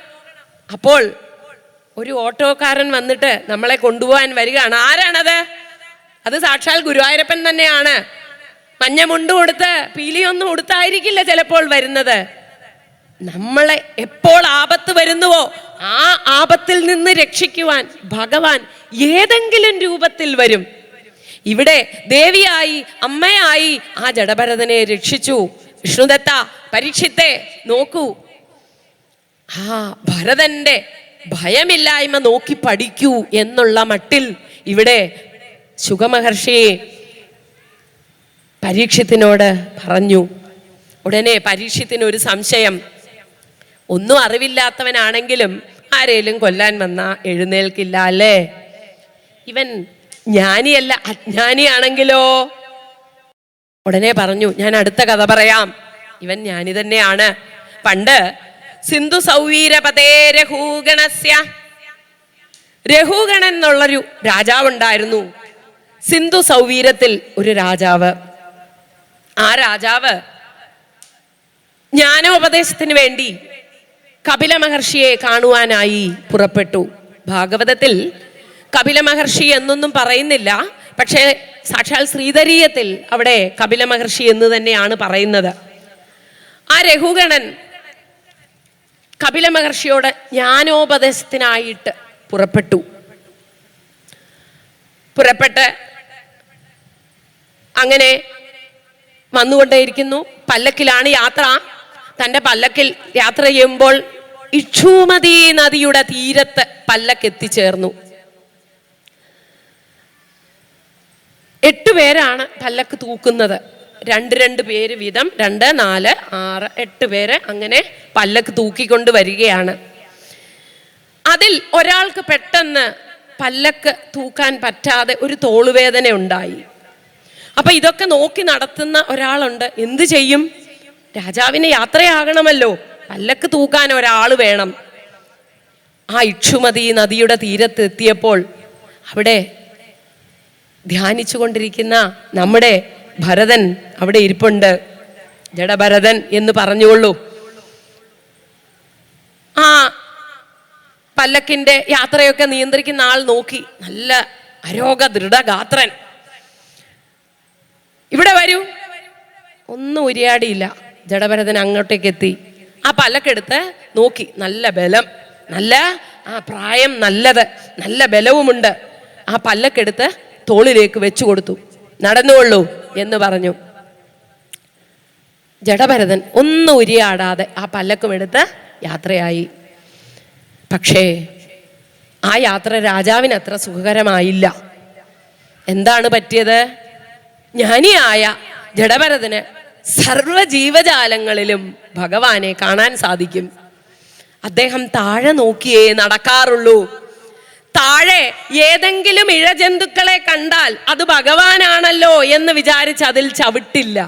അപ്പോൾ ഒരു ഓട്ടോക്കാരൻ വന്നിട്ട് നമ്മളെ കൊണ്ടുപോകാൻ വരികയാണ്. ആരാണത്? അത് സാക്ഷാൽ ഗുരുവായൂരപ്പൻ തന്നെയാണ്. മഞ്ഞമുണ്ട് കൊടുത്ത് പീലിയൊന്നും കൊടുത്തായിരിക്കില്ല ചിലപ്പോൾ വരുന്നത്. നമ്മളെ എപ്പോൾ ആപത്ത് വരുന്നുവോ ആ ആപത്തിൽ നിന്ന് രക്ഷിക്കുവാൻ ഭഗവാൻ ഏതെങ്കിലും രൂപത്തിൽ വരും. ഇവിടെ ദേവിയായി, അമ്മയായി ആ ജഡഭരതനെ രക്ഷിച്ചു. വിഷ്ണുദത്ത, പരീക്ഷിത്തെ നോക്കൂ, ആ ഭരതന്റെ ഭയമില്ലായ്മ നോക്കി പഠിക്കൂ എന്നുള്ള മട്ടിൽ ഇവിടെ ശുഗമഹർഷി പരീക്ഷത്തിനോട് പറഞ്ഞു. ഉടനെ പരീക്ഷത്തിന് ഒരു സംശയം. ഒന്നും അറിവില്ലാത്തവനാണെങ്കിലും ആരേലും കൊല്ലാൻ വന്നാ എഴുന്നേൽക്കില്ല അല്ലേ? ഇവൻ ജ്ഞാനിയല്ല, അജ്ഞാനിയാണെങ്കിലോ? ഉടനെ പറഞ്ഞു, ഞാൻ അടുത്ത കഥ പറയാം. ഇവൻ ജ്ഞാനി തന്നെയാണ്. പണ്ട് സിന്ധു സൗവീരപതേ രഘൂഗണസ്യ, രഘുഗണൻ എന്നുള്ളൊരു രാജാവുണ്ടായിരുന്നു. സിന്ധു സൗവീരത്തിൽ ഒരു രാജാവ്. ആ രാജാവ് ജ്ഞാനോപദേശത്തിന് വേണ്ടി കപില മഹർഷിയെ കാണുവാനായി പുറപ്പെട്ടു. ഭാഗവതത്തിൽ കപില മഹർഷി എന്നൊന്നും പറയുന്നില്ല, പക്ഷേ സാക്ഷാൽ ശ്രീധരീയത്തിൽ അവിടെ കപില മഹർഷി എന്ന് തന്നെയാണ് പറയുന്നത്. ആ രഘുഗണൻ കപില മഹർഷിയോട് ജ്ഞാനോപദേശത്തിനായിട്ട് പുറപ്പെട്ട് അങ്ങനെ വന്നുകൊണ്ടേയിരിക്കുന്നു. പല്ലക്കിലാണ് യാത്ര. തൻ്റെ പല്ലക്കിൽ യാത്ര ചെയ്യുമ്പോൾ ഇക്ഷൂമതി നദിയുടെ തീരത്ത് പല്ലക്ക് എത്തിച്ചേർന്നു. 8 പേരാണ് പല്ലക്ക് തൂക്കുന്നത്. 2 പേര് വീതം, 2, 4, 6, 8 പേര് അങ്ങനെ പല്ലക്ക് തൂക്കിക്കൊണ്ട് വരികയാണ്. അതിൽ ഒരാൾക്ക് പെട്ടെന്ന് പല്ലക്ക് തൂക്കാൻ പറ്റാതെ ഒരു തോളുവേദന ഉണ്ടായി. അപ്പൊ ഇതൊക്കെ നോക്കി നടത്തുന്ന ഒരാളുണ്ട്. എന്ത് ചെയ്യും? രാജാവിന് യാത്രയാകണമല്ലോ, പല്ലക്ക് തൂക്കാൻ ഒരാൾ വേണം. ആ ഇക്ഷുമതി നദിയുടെ തീരത്ത് എത്തിയപ്പോൾ അവിടെ ധ്യാനിച്ചു കൊണ്ടിരിക്കുന്ന നമ്മുടെ ഭരതൻ അവിടെ ഇരിപ്പുണ്ട്. ജഡഭരതൻ എന്ന് പറഞ്ഞുകൊള്ളൂ. ആ പല്ലക്കിന്റെ യാത്രയൊക്കെ നിയന്ത്രിക്കുന്ന ആൾ നോക്കി, നല്ല അരോഗ ദൃഢഗാത്രൻ. ഇവിടെ വരൂ. ഒന്നും ഉരിയാടിയില്ല. ജഡഭരതൻ അങ്ങോട്ടേക്ക് എത്തി. ആ പല്ലക്കെടുത്ത് നോക്കി. നല്ല ബലം, നല്ല പ്രായം, നല്ല ബലവുമുണ്ട്. ആ പല്ലക്കെടുത്ത് തോളിലേക്ക് വെച്ചു കൊടുത്തു. നടന്നുകൊള്ളൂ എന്ന് പറഞ്ഞു. ജഡഭരതൻ ഒന്നും ഉരിയാടാതെ ആ പല്ലക്കും എടുത്ത് യാത്രയായി. പക്ഷേ ആ യാത്ര രാജാവിന് അത്ര സുഖകരമായില്ല. എന്താണ് പറ്റിയത്? ജ്ഞാനിയായ ജഡഭരതന് സർവ ജീവജാലങ്ങളിലും ഭഗവാനെ കാണാൻ സാധിക്കും. അദ്ദേഹം താഴെ നോക്കിയേ നടക്കാറുള്ളൂ. താഴെ ഏതെങ്കിലും ഇഴജന്തുക്കളെ കണ്ടാൽ അത് ഭഗവാനാണല്ലോ എന്ന് വിചാരിച്ച് അതിൽ ചവിട്ടില്ല.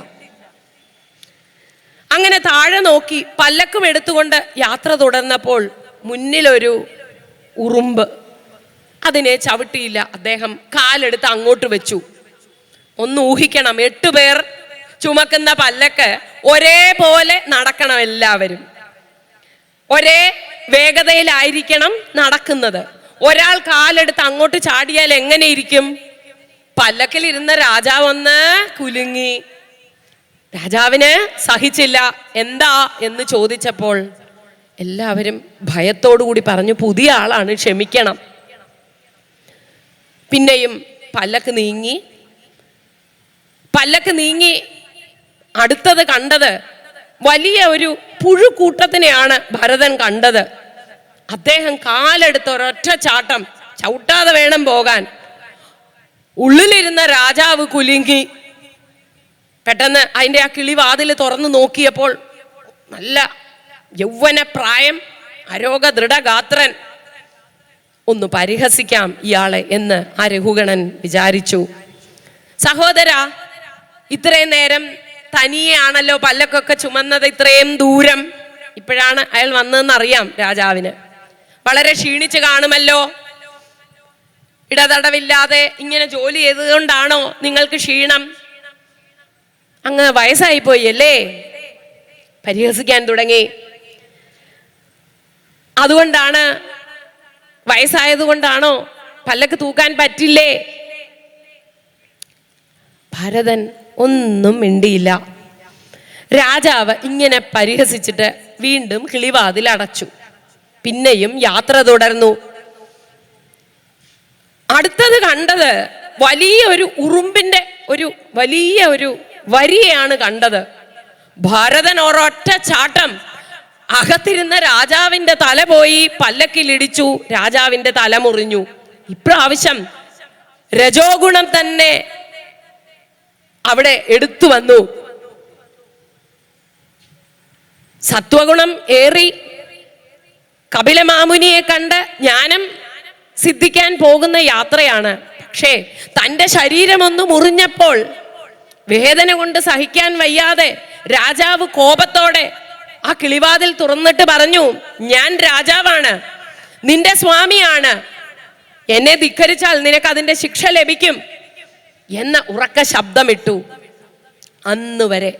അങ്ങനെ താഴെ നോക്കി പല്ലക്കും എടുത്തുകൊണ്ട് യാത്ര തുടർന്നപ്പോൾ മുന്നിലൊരു ഉറുമ്പ്. അതിനെ ചവിട്ടിയില്ല. അദ്ദേഹം കാലെടുത്ത് അങ്ങോട്ട് വെച്ചു. ഒന്ന് ഊഹിക്കണം, 8 പേർ ചുമക്കുന്ന പല്ലക്ക് ഒരേപോലെ നടക്കണം. എല്ലാവരും ഒരേ വേഗതയിലായിരിക്കണം നടക്കുന്നത്. ഒരാൾ കാലെടുത്ത് അങ്ങോട്ട് ചാടിയാൽ എങ്ങനെ ഇരിക്കും? പല്ലക്കിലിരുന്ന രാജാവ് ഒന്ന് കുലുങ്ങി. രാജാവിന് സഹിച്ചില്ല. എന്താ എന്ന് ചോദിച്ചപ്പോൾ എല്ലാവരും ഭയത്തോടുകൂടി പറഞ്ഞു, പുതിയ ആളാണ്, ക്ഷമിക്കണം. പിന്നെയും പല്ലക്ക് നീങ്ങി അടുത്തത് കണ്ടത് വലിയ ഒരു പുഴുക്കൂട്ടത്തിനെയാണ് ഭരതൻ കണ്ടത്. അദ്ദേഹം കാലെടുത്ത് ഒരൊറ്റ ചാട്ടം, ചവിട്ടാതെ വേണം പോകാൻ. ഉള്ളിലിരുന്ന രാജാവ് കുലുങ്ങി. പെട്ടെന്ന് അതിൻ്റെ ആ കിളിവാതിൽ തുറന്നു നോക്കിയപ്പോൾ നല്ല യൗവന പ്രായം, അരോഗ ദൃഢഗാത്രൻ. ഒന്ന് പരിഹസിക്കാം ഇയാളെ എന്ന് ആ രഘുഗണൻ വിചാരിച്ചു. സഹോദര, ഇത്രയും നേരം തനിയാണല്ലോ പല്ലക്കൊക്കെ ചുമന്നത്, ഇത്രയും ദൂരം. ഇപ്പോഴാണ് അയാൾ വന്നതെന്നറിയാം രാജാവിന്. വളരെ ക്ഷീണിച്ച് കാണുമല്ലോ. ഇടതടവില്ലാതെ ഇങ്ങനെ ജോലി ചെയ്തതുകൊണ്ടാണോ നിങ്ങൾക്ക് ക്ഷീണം? അങ്ങ് വയസ്സായി പോയി അല്ലേ? പരിഹസിക്കാൻ തുടങ്ങി. അതുകൊണ്ടാണ്, വയസ്സായത് കൊണ്ടാണോ പല്ലക്ക് തൂക്കാൻ പറ്റില്ലേ? ഭരതൻ ഒന്നും മിണ്ടിയില്ല. രാജാവ് ഇങ്ങനെ പരിഹസിച്ചിട്ട് വീണ്ടും കിളിവാതിൽ അടച്ചു. പിന്നെയും യാത്ര തുടർന്നു. അടുത്തത് കണ്ടത് വലിയ ഒരു ഉറുമ്പിന്റെ വലിയ ഒരു വരിയെയാണ് കണ്ടത്. ഭരതൻ ഒരൊറ്റ ചാട്ടം അകത്തിരുന്ന രാജാവിന്റെ തല പോയി പല്ലക്കിലിടിച്ചു. രാജാവിന്റെ തല മുറിഞ്ഞു. ഇപ്രാവശ്യം രജോ ഗുണം തന്നെ അവിടെ എടുത്തു വന്നു. സത്വഗുണം ഏറി കപിലമാമുനിയെ കണ്ട് ജ്ഞാനം സിദ്ധിക്കാൻ പോകുന്ന യാത്രയാണ്. പക്ഷേ തൻ്റെ ശരീരമൊന്ന് മുറിഞ്ഞപ്പോൾ വേദന കൊണ്ട് സഹിക്കാൻ വയ്യാതെ രാജാവ് കോപത്തോടെ ആ കിളിവാതിൽ തുറന്നിട്ട് പറഞ്ഞു, ഞാൻ രാജാവാണ്, നിന്റെ സ്വാമിയാണ്, എന്നെ ധിക്കരിച്ചാൽ നിനക്ക് അതിന്റെ ശിക്ഷ ലഭിക്കും എന്ന ഉറക്ക ശബ്ദമിട്ടു. അന്നുവരെ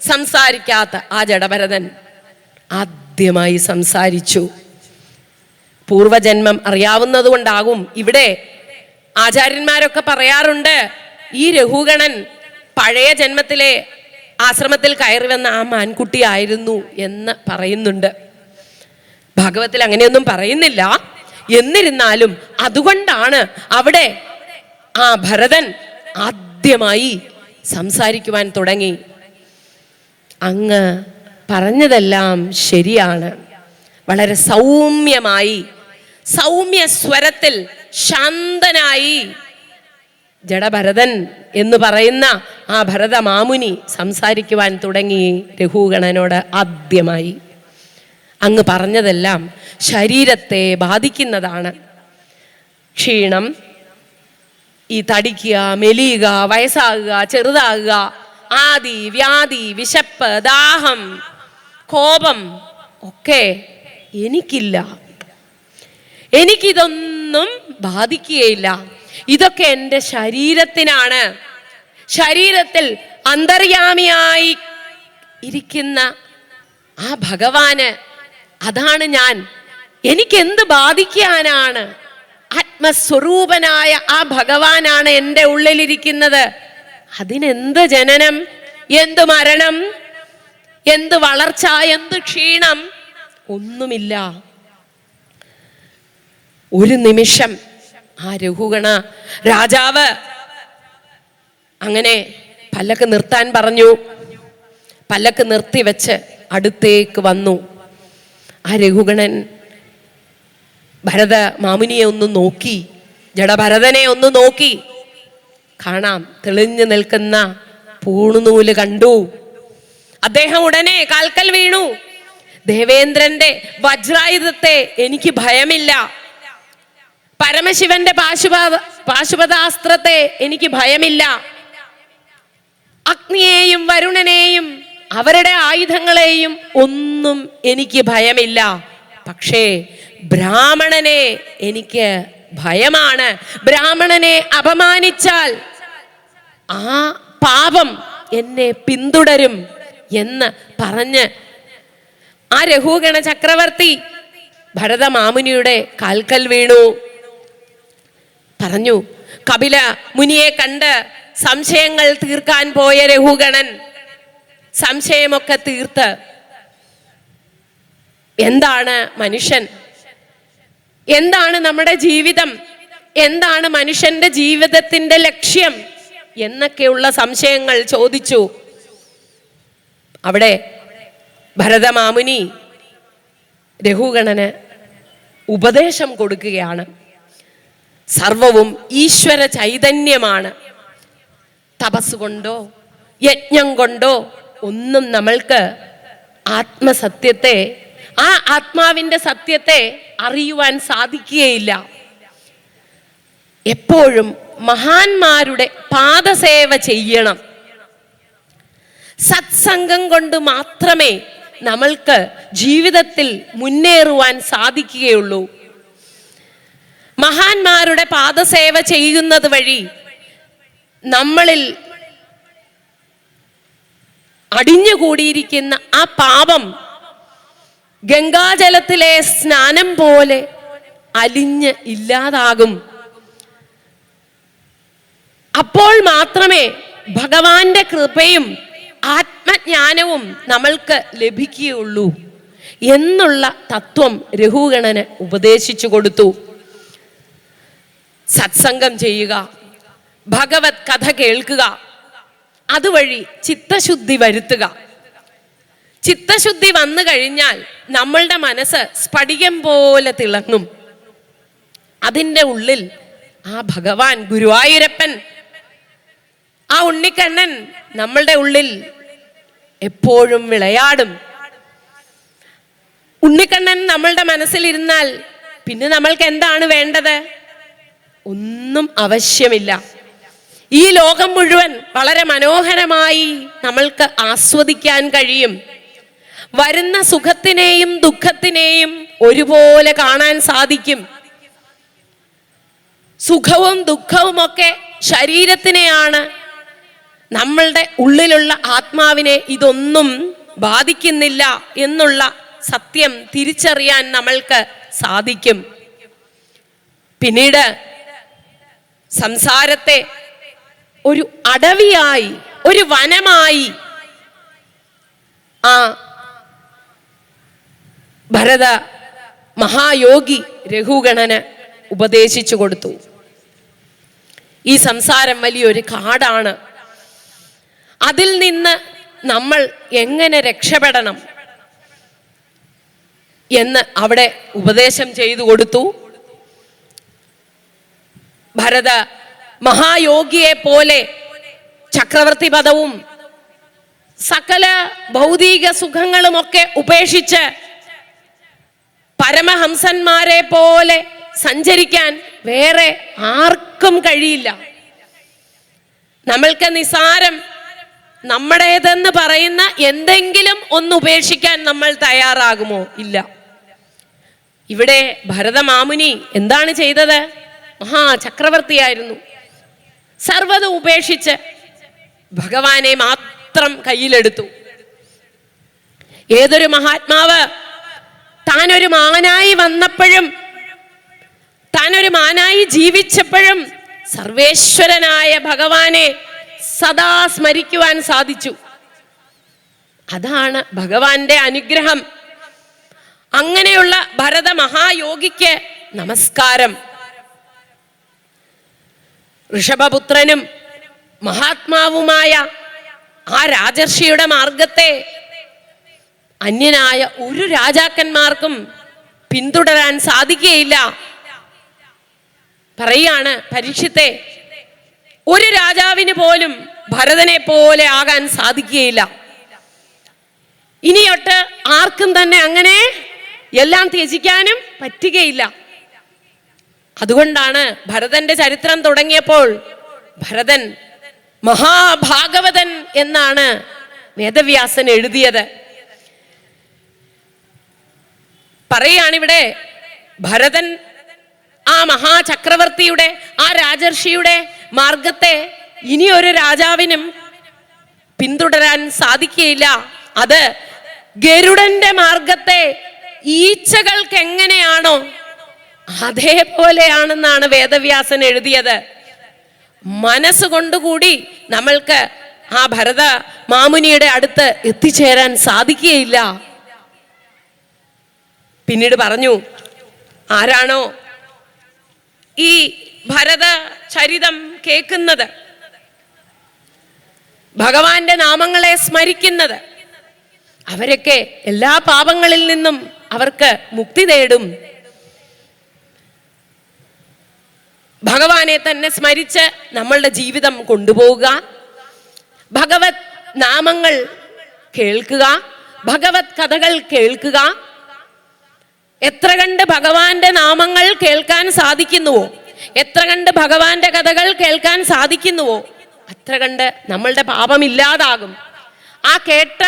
സംസാരിക്കാത്ത ആ ജഡഭരതൻ ആദ്യമായി സംസാരിച്ചു. പൂർവജന്മം അറിയാവുന്നത് കൊണ്ടാകും ഇവിടെ ആചാര്യന്മാരൊക്കെ പറയാറുണ്ട്, ഈ രഘുഗണൻ പഴയ ജന്മത്തിലെ ആശ്രമത്തിൽ കയറി വന്ന ആ മാൻകുട്ടിയായിരുന്നു എന്ന് പറയുന്നുണ്ട്. ഭാഗവത്തിൽ അങ്ങനെയൊന്നും പറയുന്നില്ല. എന്നിരുന്നാലും അതുകൊണ്ടാണ് അവിടെ ആ ഭരതൻ ആദ്യമായി സംസാരിക്കുവാൻ തുടങ്ങി. അങ്ങ് പറഞ്ഞതെല്ലാം ശരിയാണ്. വളരെ സൗമ്യമായി, സൗമ്യ സ്വരത്തിൽ ശാന്തനായി ജഡഭരതൻ എന്ന് പറയുന്ന ആ ഭരതമാമുനി സംസാരിക്കുവാൻ തുടങ്ങി രഘുഗണനോട്. ആദ്യമായി അങ്ങ് പറഞ്ഞതെല്ലാം ശരീരത്തെ ബാധിക്കുന്നതാണ്. ക്ഷീണം, ഈ തടിക്കുക, മെലിയുക, വയസ്സാകുക, ചെറുതാകുക, ആദി, വ്യാധി, വിശപ്പ്, ദാഹം, കോപം ഒക്കെ എനിക്കില്ല. എനിക്കിതൊന്നും ബാധിക്കുകയില്ല. ഇതൊക്കെ എൻ്റെ ശരീരത്തിനാണ്. ശരീരത്തിൽ അന്തര്യാമിയായി ഇരിക്കുന്ന ആ ഭഗവാന്, അതാണ് ഞാൻ. എനിക്കെന്ത് ബാധിക്കാനാണ്? ആത്മസ്വരൂപനായ ആ ഭഗവാനാണ് എൻ്റെ ഉള്ളിലിരിക്കുന്നത്. അതിനെന്ത് ജനനം, എന്ത് മരണം, എന്ത് വളർച്ച, എന്ത് ക്ഷീണം, ഒന്നുമില്ല. ഒരു നിമിഷം ആ രഘുഗണ രാജാവ് അങ്ങനെ പല്ലക്ക് നിർത്താൻ പറഞ്ഞു. പല്ലക്ക് നിർത്തിവെച്ച് അടുത്തേക്ക് വന്നു. ആ രഘുഗണൻ ഭരത മാമുനിയെ ഒന്ന് നോക്കി, ജഡഭരതനെ ഒന്ന് നോക്കി. കാണാം, തെളിഞ്ഞു നിൽക്കുന്ന പൂണുനൂല് കണ്ടു. അദ്ദേഹം ഉടനെ കാൽക്കൽ വീണു. ദേവേന്ദ്രന്റെ വജ്രായുധത്തെ എനിക്ക് ഭയമില്ല. പരമശിവന്റെ പാശുപതാസ്ത്രത്തെ എനിക്ക് ഭയമില്ല. അഗ്നിയെയും വരുണനെയും അവരുടെ ആയുധങ്ങളെയും ഒന്നും എനിക്ക് ഭയമില്ല. പക്ഷേ ബ്രാഹ്മണനെ എനിക്ക് ഭയമാണ്. ബ്രാഹ്മണനെ അപമാനിച്ചാൽ ആ പാപം എന്നെ പിന്തുടരും എന്ന് പറഞ്ഞ് ആ രഘുഗണ ചക്രവർത്തി ഭരതമാമുനിയുടെ കാൽക്കൽ വീണു. പറഞ്ഞു, കപില മുനിയെ കണ്ട് സംശയങ്ങൾ തീർക്കാൻ പോയ രഘുഗണൻ സംശയമൊക്കെ തീർത്ത്, എന്താണ് മനുഷ്യൻ, എന്താണ് നമ്മുടെ ജീവിതം, എന്താണ് മനുഷ്യന്റെ ജീവിതത്തിന്റെ ലക്ഷ്യം എന്നൊക്കെയുള്ള സംശയങ്ങൾ ചോദിച്ചു. അവിടെ ഭരതമാമുനി രഘുഗണന് ഉപദേശം കൊടുക്കുകയാണ്. സർവവും ഈശ്വര ചൈതന്യമാണ്. തപസ് കൊണ്ടോ യജ്ഞം കൊണ്ടോ ഒന്നും നമ്മൾക്ക് ആത്മസത്യത്തെ, ആ ആത്മാവിന്റെ സത്യത്തെ അറിയുവാൻ സാധിക്കുകയില്ല. എപ്പോഴും മഹാന്മാരുടെ പാദസേവ ചെയ്യണം. സത്സംഗം കൊണ്ട് മാത്രമേ നമ്മൾക്ക് ജീവിതത്തിൽ മുന്നേറുവാൻ സാധിക്കുകയുള്ളൂ. മഹാന്മാരുടെ പാദസേവ ചെയ്യുന്നത് വഴി നമ്മളിൽ അടിഞ്ഞുകൂടിയിരിക്കുന്ന ആ പാപം ഗംഗാജലത്തിലെ സ്നാനം പോലെ അലിഞ്ഞ് ഇല്ലാതാകും. അപ്പോൾ മാത്രമേ ഭഗവാന്റെ കൃപയും ആത്മജ്ഞാനവും നമ്മൾക്ക് ലഭിക്കുകയുള്ളൂ എന്നുള്ള തത്വം രഘുഗണന് ഉപദേശിച്ചു കൊടുത്തു. സത്സംഗം ചെയ്യുക, ഭഗവത് കഥ കേൾക്കുക, അതുവഴി ചിത്തശുദ്ധി വരുത്തുക. ചിത്തശുദ്ധി വന്നു കഴിഞ്ഞാൽ നമ്മളുടെ മനസ്സ് സ്ഫടികം പോലെ തിളങ്ങും. അതിൻ്റെ ഉള്ളിൽ ആ ഭഗവാൻ ഗുരുവായൂരപ്പൻ, ആ ഉണ്ണിക്കണ്ണൻ നമ്മളുടെ ഉള്ളിൽ എപ്പോഴും വിളയാടും. ഉണ്ണിക്കണ്ണൻ നമ്മളുടെ മനസ്സിലിരുന്നാൽ പിന്നെ നമ്മൾക്ക് എന്താണ് വേണ്ടത്? ഒന്നും ആവശ്യമില്ല. ഈ ലോകം മുഴുവൻ വളരെ മനോഹരമായി നമ്മൾക്ക് ആസ്വദിക്കാൻ കഴിയും. വരുന്ന സുഖത്തിനെയും ദുഃഖത്തിനെയും ഒരുപോലെ കാണാൻ സാധിക്കും. സുഖവും ദുഃഖവും ഒക്കെ ശരീരത്തിനെയാണ്, നമ്മളുടെ ഉള്ളിലുള്ള ആത്മാവിനെ ഇതൊന്നും ബാധിക്കുന്നില്ല എന്നുള്ള സത്യം തിരിച്ചറിയാൻ നമ്മൾക്ക് സാധിക്കും. പിന്നീട് സംസാരത്തെ ഒരു അടവിയായി, ഒരു വനമായി ആ ഭരത മഹായോഗി രഘുഗണന് ഉപദേശിച്ചു കൊടുത്തു. ഈ സംസാരം വലിയൊരു കാടാണ്. അതിൽ നിന്ന് നമ്മൾ എങ്ങനെ രക്ഷപ്പെടണം എന്ന് അവിടെ ഉപദേശം ചെയ്തു കൊടുത്തു. ഭരത മഹായോഗിയെ പോലെ ചക്രവർത്തി പദവും സകല ഭൗതിക സുഖങ്ങളുമൊക്കെ ഉപേക്ഷിച്ച് പരമഹംസന്മാരെ പോലെ സഞ്ചരിക്കാൻ വേറെ ആർക്കും കഴിയില്ല. നമ്മൾക്ക് നിസാരം നമ്മുടേതെന്ന് പറയുന്ന എന്തെങ്കിലും ഒന്ന് ഉപേക്ഷിക്കാൻ നമ്മൾ തയ്യാറാകുമോ? ഇല്ല. ഇവിടെ ഭരതമാമുനി എന്താണ് ചെയ്തത്? മഹാചക്രവർത്തിയായിരുന്നു. സർവ്വതും ഉപേക്ഷിച്ച് ഭഗവാനെ മാത്രം കയ്യിലെടുത്തു. ഏതൊരു മഹാത്മാവ് താനൊരു മാനായി വന്നപ്പോഴും, താനൊരു മാനായി ജീവിച്ചപ്പോഴും സർവേശ്വരനായ ഭഗവാനെ സദാ സ്മരിക്കുവാൻ സാധിച്ചു. അതാണ് ഭഗവാന്റെ അനുഗ്രഹം. അങ്ങനെയുള്ള ഭരത മഹായോഗിക്ക് നമസ്കാരം. ഋഷഭപുത്രനും മഹാത്മാവുമായ ആ രാജർഷിയുടെ മാർഗത്തെ അന്യനായ ഒരു രാജാക്കന്മാർക്കും പിന്തുടരാൻ സാധിക്കുകയില്ല. പറയാണ് പരീക്ഷിത്തെ, ഒരു രാജാവിന് പോലും ഭരതനെ പോലെ ആകാൻ സാധിക്കുകയില്ല. ഇനിയൊട്ട് ആർക്കും തന്നെ അങ്ങനെ എല്ലാം ത്യജിക്കാനും പറ്റുകയില്ല. അതുകൊണ്ടാണ് ഭരതന്റെ ചരിത്രം തുടങ്ങിയപ്പോൾ ഭരതൻ മഹാഭാഗവതൻ എന്നാണ് വേദവ്യാസൻ എഴുതിയത്. പറയാണിവിടെ ഭരതൻ ആ മഹാചക്രവർത്തിയുടെ, ആ രാജർഷിയുടെ മാർഗത്തെ ഇനിയൊരു രാജാവിനും പിന്തുടരാൻ സാധിക്കുകയില്ല. അത് ഗരുഡന്റെ മാർഗത്തെ ഈച്ചകൾക്ക് എങ്ങനെയാണോ അതേപോലെയാണെന്നാണ് വേദവ്യാസൻ എഴുതിയത്. മനസ്സുകൊണ്ടുകൂടി നമ്മൾക്ക് ആ ഭരത മാമുനിയുടെ അടുത്ത് എത്തിച്ചേരാൻ സാധിക്കുകയില്ല. പിന്നീട് പറഞ്ഞു, ആരാണോ ഈ ഭരത ചരിതം കേൾക്കുന്നത്, ഭഗവാന്റെ നാമങ്ങളെ സ്മരിക്കുന്നത്, അവരൊക്കെ എല്ലാ പാപങ്ങളിൽ നിന്നും അവർക്ക് മുക്തി നേടും. ഭഗവാനെ തന്നെ സ്മരിച്ച് നമ്മളുടെ ജീവിതം കൊണ്ടുപോവുക, ഭഗവത് നാമങ്ങൾ കേൾക്കുക, ഭഗവത് കഥകൾ കേൾക്കുക. എത്ര കണ്ട് ഭഗവാന്റെ നാമങ്ങൾ കേൾക്കാൻ സാധിക്കുന്നുവോ, എത്ര കണ്ട് ഭഗവാന്റെ കഥകൾ കേൾക്കാൻ സാധിക്കുന്നുവോ, അത്ര കണ്ട് നമ്മളുടെ പാപം ഇല്ലാതാകും. ആ കേട്ട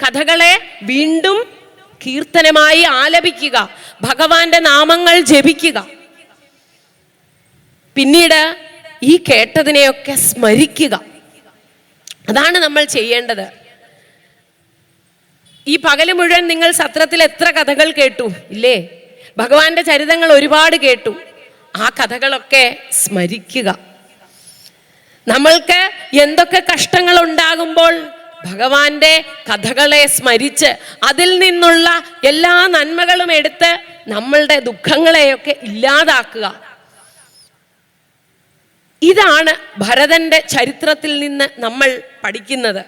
കഥകളെ വീണ്ടും കീർത്തനമായി ആലപിക്കുക, ഭഗവാന്റെ നാമങ്ങൾ ജപിക്കുക. പിന്നീട് ഈ കേട്ടതിനെയൊക്കെ സ്മരിക്കുക. അതാണ് നമ്മൾ ചെയ്യേണ്ടത്. ഈ പകല് മുഴുവൻ നിങ്ങൾ സത്രത്തിൽ എത്ര കഥകൾ കേട്ടു ഇല്ലേ? ഭഗവാന്റെ ചരിതങ്ങൾ ഒരുപാട് കേട്ടു. ആ കഥകളൊക്കെ സ്മരിക്കുക. നമ്മൾക്ക് എന്തൊക്കെ കഷ്ടങ്ങൾ ഉണ്ടാകുമ്പോൾ ഭഗവാന്റെ കഥകളെ സ്മരിച്ച് അതിൽ നിന്നുള്ള എല്ലാ നന്മകളും എടുത്ത് നമ്മളുടെ ദുഃഖങ്ങളെയൊക്കെ ഇല്ലാതാക്കുക. ഇതാണ് ഭരതന്റെ ചരിത്രത്തിൽ നിന്ന് നമ്മൾ പഠിക്കുന്നത്.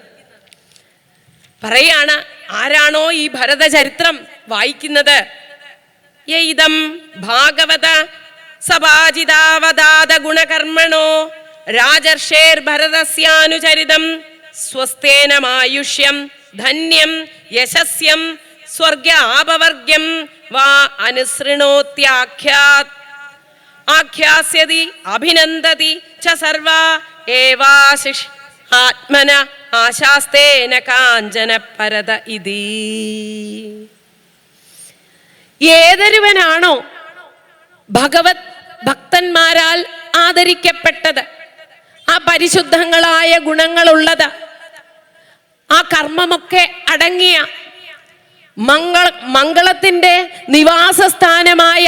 പറയാണ്, ആരാണോ ഈ ഭരത ചരിത്രം വായിക്കുന്നത്, യൈദം ഭാഗവത സപാജിതാവദാത ഗുണകർമ്മണോ രാജർഷേർ ഭരതസ്യാനുചരിതം സ്വസ്തേനമായുഷ്യം ധന്യം യശസ്യം സ്വർഗ്യാപവർഗ്യം വാ അനുസൃണോത്യാഖ്യാത് ആഖ്യാസ്യതി അഭിനന്ദതി ച സർവാ ഏവാശിഷ് ആത്മന ആശാസ്തേന കാഞ്ചന പരത ഇതി. ഏതൊരുവനാണോ ഭഗവത് ഭക്തന്മാരാൽ ആദരിക്കപ്പെട്ടത്, ആ പരിശുദ്ധങ്ങളായ ഗുണങ്ങളുള്ളത്, ആ കർമ്മമൊക്കെ അടങ്ങിയ മംഗളത്തിന്റെ നിവാസസ്ഥാനമായ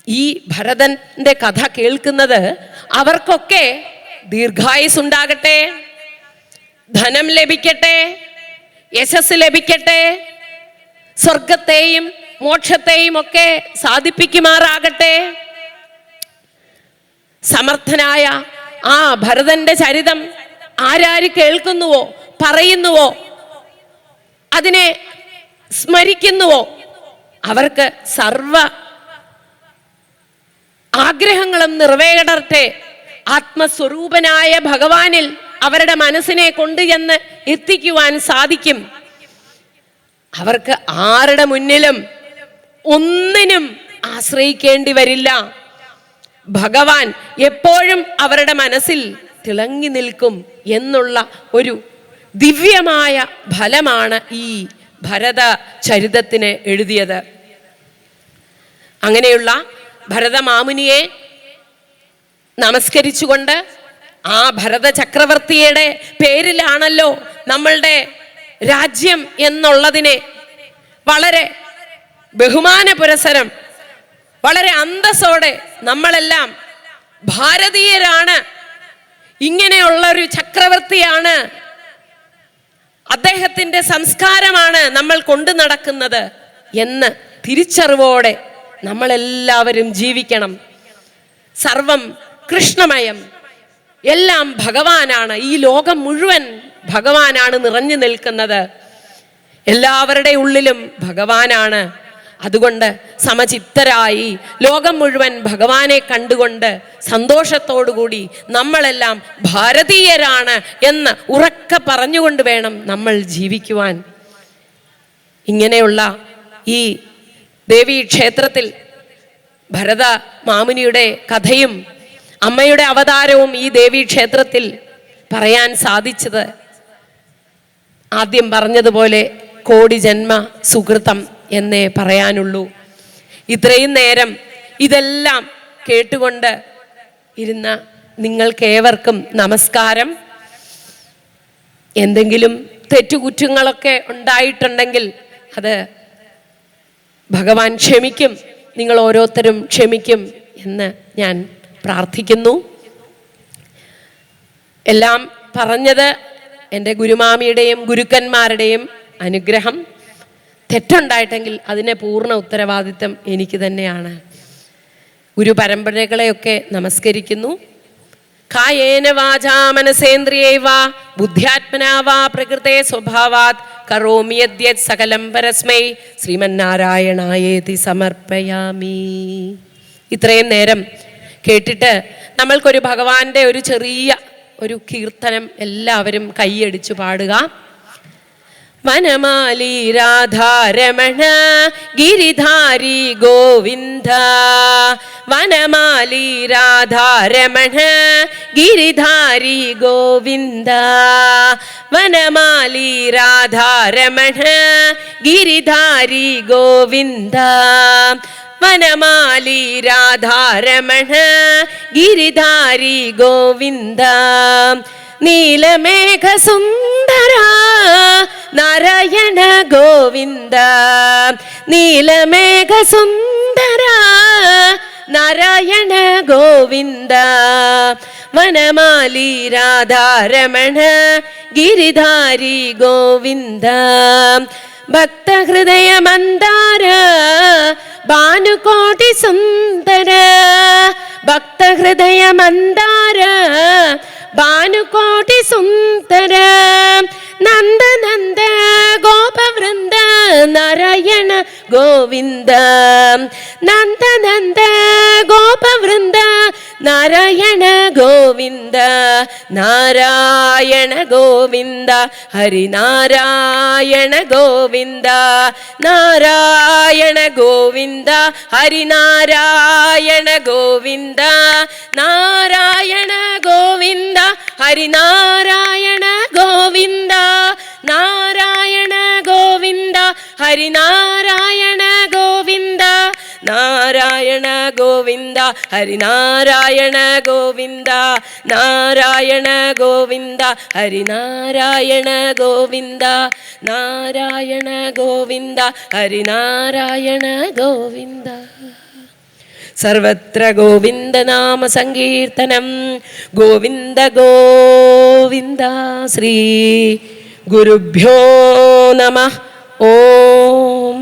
ഈ ഭരതന്റെ കഥ കേൾക്കുന്നത്, അവർക്കൊക്കെ ദീർഘായുസ് ഉണ്ടാകട്ടെ, ധനം ലഭിക്കട്ടെ, യശസ് ലഭിക്കട്ടെ, സ്വർഗത്തെയും മോക്ഷത്തെയും ഒക്കെ സാധിപ്പിക്കുമാറാകട്ടെ. സമർത്ഥനായ ആ ഭരതന്റെ ചരിതം ആരാര് കേൾക്കുന്നുവോ, പറയുന്നുവോ, അതിനെ സ്മരിക്കുന്നുവോ, അവർക്ക് സർവ ആഗ്രഹങ്ങളും നിറവേറട്ടെ. ആത്മസ്വരൂപനായ ഭഗവാനിൽ അവരുടെ മനസ്സിനെ കൊണ്ടുചെന്ന് എത്തിക്കുവാൻ സാധിക്കും. അവർക്ക് ആരുടെ മുന്നിലും ഒന്നിനും ആശ്രയിക്കേണ്ടി വരില്ല. ഭഗവാൻ എപ്പോഴും അവരുടെ മനസ്സിൽ തിളങ്ങി നിൽക്കും എന്നുള്ള ഒരു ദിവ്യമായ ഫലമാണ് ഈ ഭരത ചരിതത്തിന് എഴുതിയത്. അങ്ങനെയുള്ള ഭരതമാമുനിയെ നമസ്കരിച്ചുകൊണ്ട് ആ ഭരത ചക്രവർത്തിയുടെ പേരിലാണല്ലോ നമ്മളുടെ രാജ്യം എന്നുള്ളതിനെ വളരെ ബഹുമാന പുരസരം, വളരെ അന്തസ്സോടെ നമ്മളെല്ലാം ഭാരതീയരാണ്, ഇങ്ങനെയുള്ള ഒരു ചക്രവർത്തിയാണ്, അദ്ദേഹത്തിൻ്റെ സംസ്കാരമാണ് നമ്മൾ കൊണ്ടു നടക്കുന്നത് എന്ന് തിരിച്ചറിവോടെ നമ്മളെല്ലാവരും ജീവിക്കണം. സർവം കൃഷ്ണമയം, എല്ലാം ഭഗവാനാണ്, ഈ ലോകം മുഴുവൻ ഭഗവാനാണ് നിറഞ്ഞു നിൽക്കുന്നത്, എല്ലാവരുടെ ഉള്ളിലും ഭഗവാനാണ്. അതുകൊണ്ട് സമചിത്തരായി ലോകം മുഴുവൻ ഭഗവാനെ കണ്ടുകൊണ്ട് സന്തോഷത്തോടുകൂടി നമ്മളെല്ലാം ഭാരതീയരാണ് എന്ന് ഉറക്കെ പറഞ്ഞുകൊണ്ട് വേണം നമ്മൾ ജീവിക്കുവാൻ. ഇങ്ങനെയുള്ള ഈ ദേവീ ക്ഷേത്രത്തിൽ ഭരത മാമുനിയുടെ കഥയും അമ്മയുടെ അവതാരവും ഈ ദേവീ ക്ഷേത്രത്തിൽ പറയാൻ സാധിച്ചത് ആദ്യം പറഞ്ഞതുപോലെ കോടി ജന്മ സുകൃതം എന്നേ പറയാനുള്ളൂ. ഇത്രയും നേരം ഇതെല്ലാം കേട്ടുകൊണ്ട് ഇരുന്ന നിങ്ങൾക്കേവർക്കും നമസ്കാരം. എന്തെങ്കിലും തെറ്റുകുറ്റങ്ങളൊക്കെ ഉണ്ടായിട്ടുണ്ടെങ്കിൽ അത് ഭഗവാൻ ക്ഷമിക്കും, നിങ്ങൾ ഓരോരുത്തരും ക്ഷമിക്കും എന്ന് ഞാൻ പ്രാർത്ഥിക്കുന്നു. എല്ലാം പറഞ്ഞത് എൻ്റെ ഗുരുമാമിയുടെയും ഗുരുക്കന്മാരുടെയും അനുഗ്രഹം. തെറ്റുണ്ടായിട്ടെങ്കിൽ അതിനെ പൂർണ്ണ ഉത്തരവാദിത്വം എനിക്ക് തന്നെയാണ്. ഗുരുപരമ്പരകളെയൊക്കെ നമസ്കരിക്കുന്നു. കായേന വാചാ മനസേന്ദ്രിയൈ വാ ബുദ്ധ്യാത്മനാ വാ പ്രകൃതേ സ്വഭാവാത് കരോമി യദ്യത് സകലം പരസ്മൈ ശ്രീമന്നാരായണായേതി സമർപ്പയാമി. ഇത്രയും നേരം കേട്ടിട്ട് നമ്മൾക്കൊരു ഭഗവാന്റെ ഒരു ചെറിയ ഒരു കീർത്തനം എല്ലാവരും കൈയടിച്ചു പാടുക. വനമാലി രാധാരമണ ഗിരിധാരി ഗോവിന്ദ, വനമാലി രാധാരമണ ഗിരിധാരി ഗോവിന്ദ, വനമാലി രാധാരമണ ഗിരിധാരി ഗോവിന്ദ, വനമാലി രാധാരമണ ഗിരിധാരി ഗോവിന്ദ. നീലമേഘ സുന്ദര നാരായണ ഗോവിന്ദ, നീലമേഘ സുന്ദര നാരായണ ഗോവിന്ദ, വനമാലി രാധാരമണ ഗിരിധാരി ഗോവിന്ദ. ഭക്തഹൃദയ മന്ദാര ഭാനുകോടി സുന്ദര, ഭക്തഹൃദയ മന്ദാര ഭാനുകോടി സുന്ദര, നന്ദനന്ദ ഗോപവൃന്ദ നാരായണ ഗോവിന്ദ, നന്ദനന്ദ ഗോപവൃന്ദ നാരായണ ഗോവിന്ദ, നാരായണ ഗോവിന്ദ ഹരിനാരായണ ഗോവിന്ദ, നാരായണ ഗോവിന്ദ ഹരിനാരായണ ഗോവിന്ദ, നാരായണ ഗോവിന്ദ ഹരിനാരായണ ഗോവിന്ദ, നാരായണ ഗോവിന്ദ ഹരിനാരായണ ഗോവിന്ദ, നാരായണ ഗോവിന്ദ ഹരിനാരായണ ഗോവിന്ദ, നാരായണ ഗോവിന്ദ ഹരിനാരായണ ഗോവിന്ദ, നാരായണ ഗോവിന്ദ ഹരിനാരായണ ഗോവിന്ദ. സർവത്ര ഗോവിന്ദ നാമ സങ്കീർത്തനം, ഗോവിന്ദ ഗോവിന്ദ. ശ്രീ ഗുരുഭ്യോ നമഃ. ഓം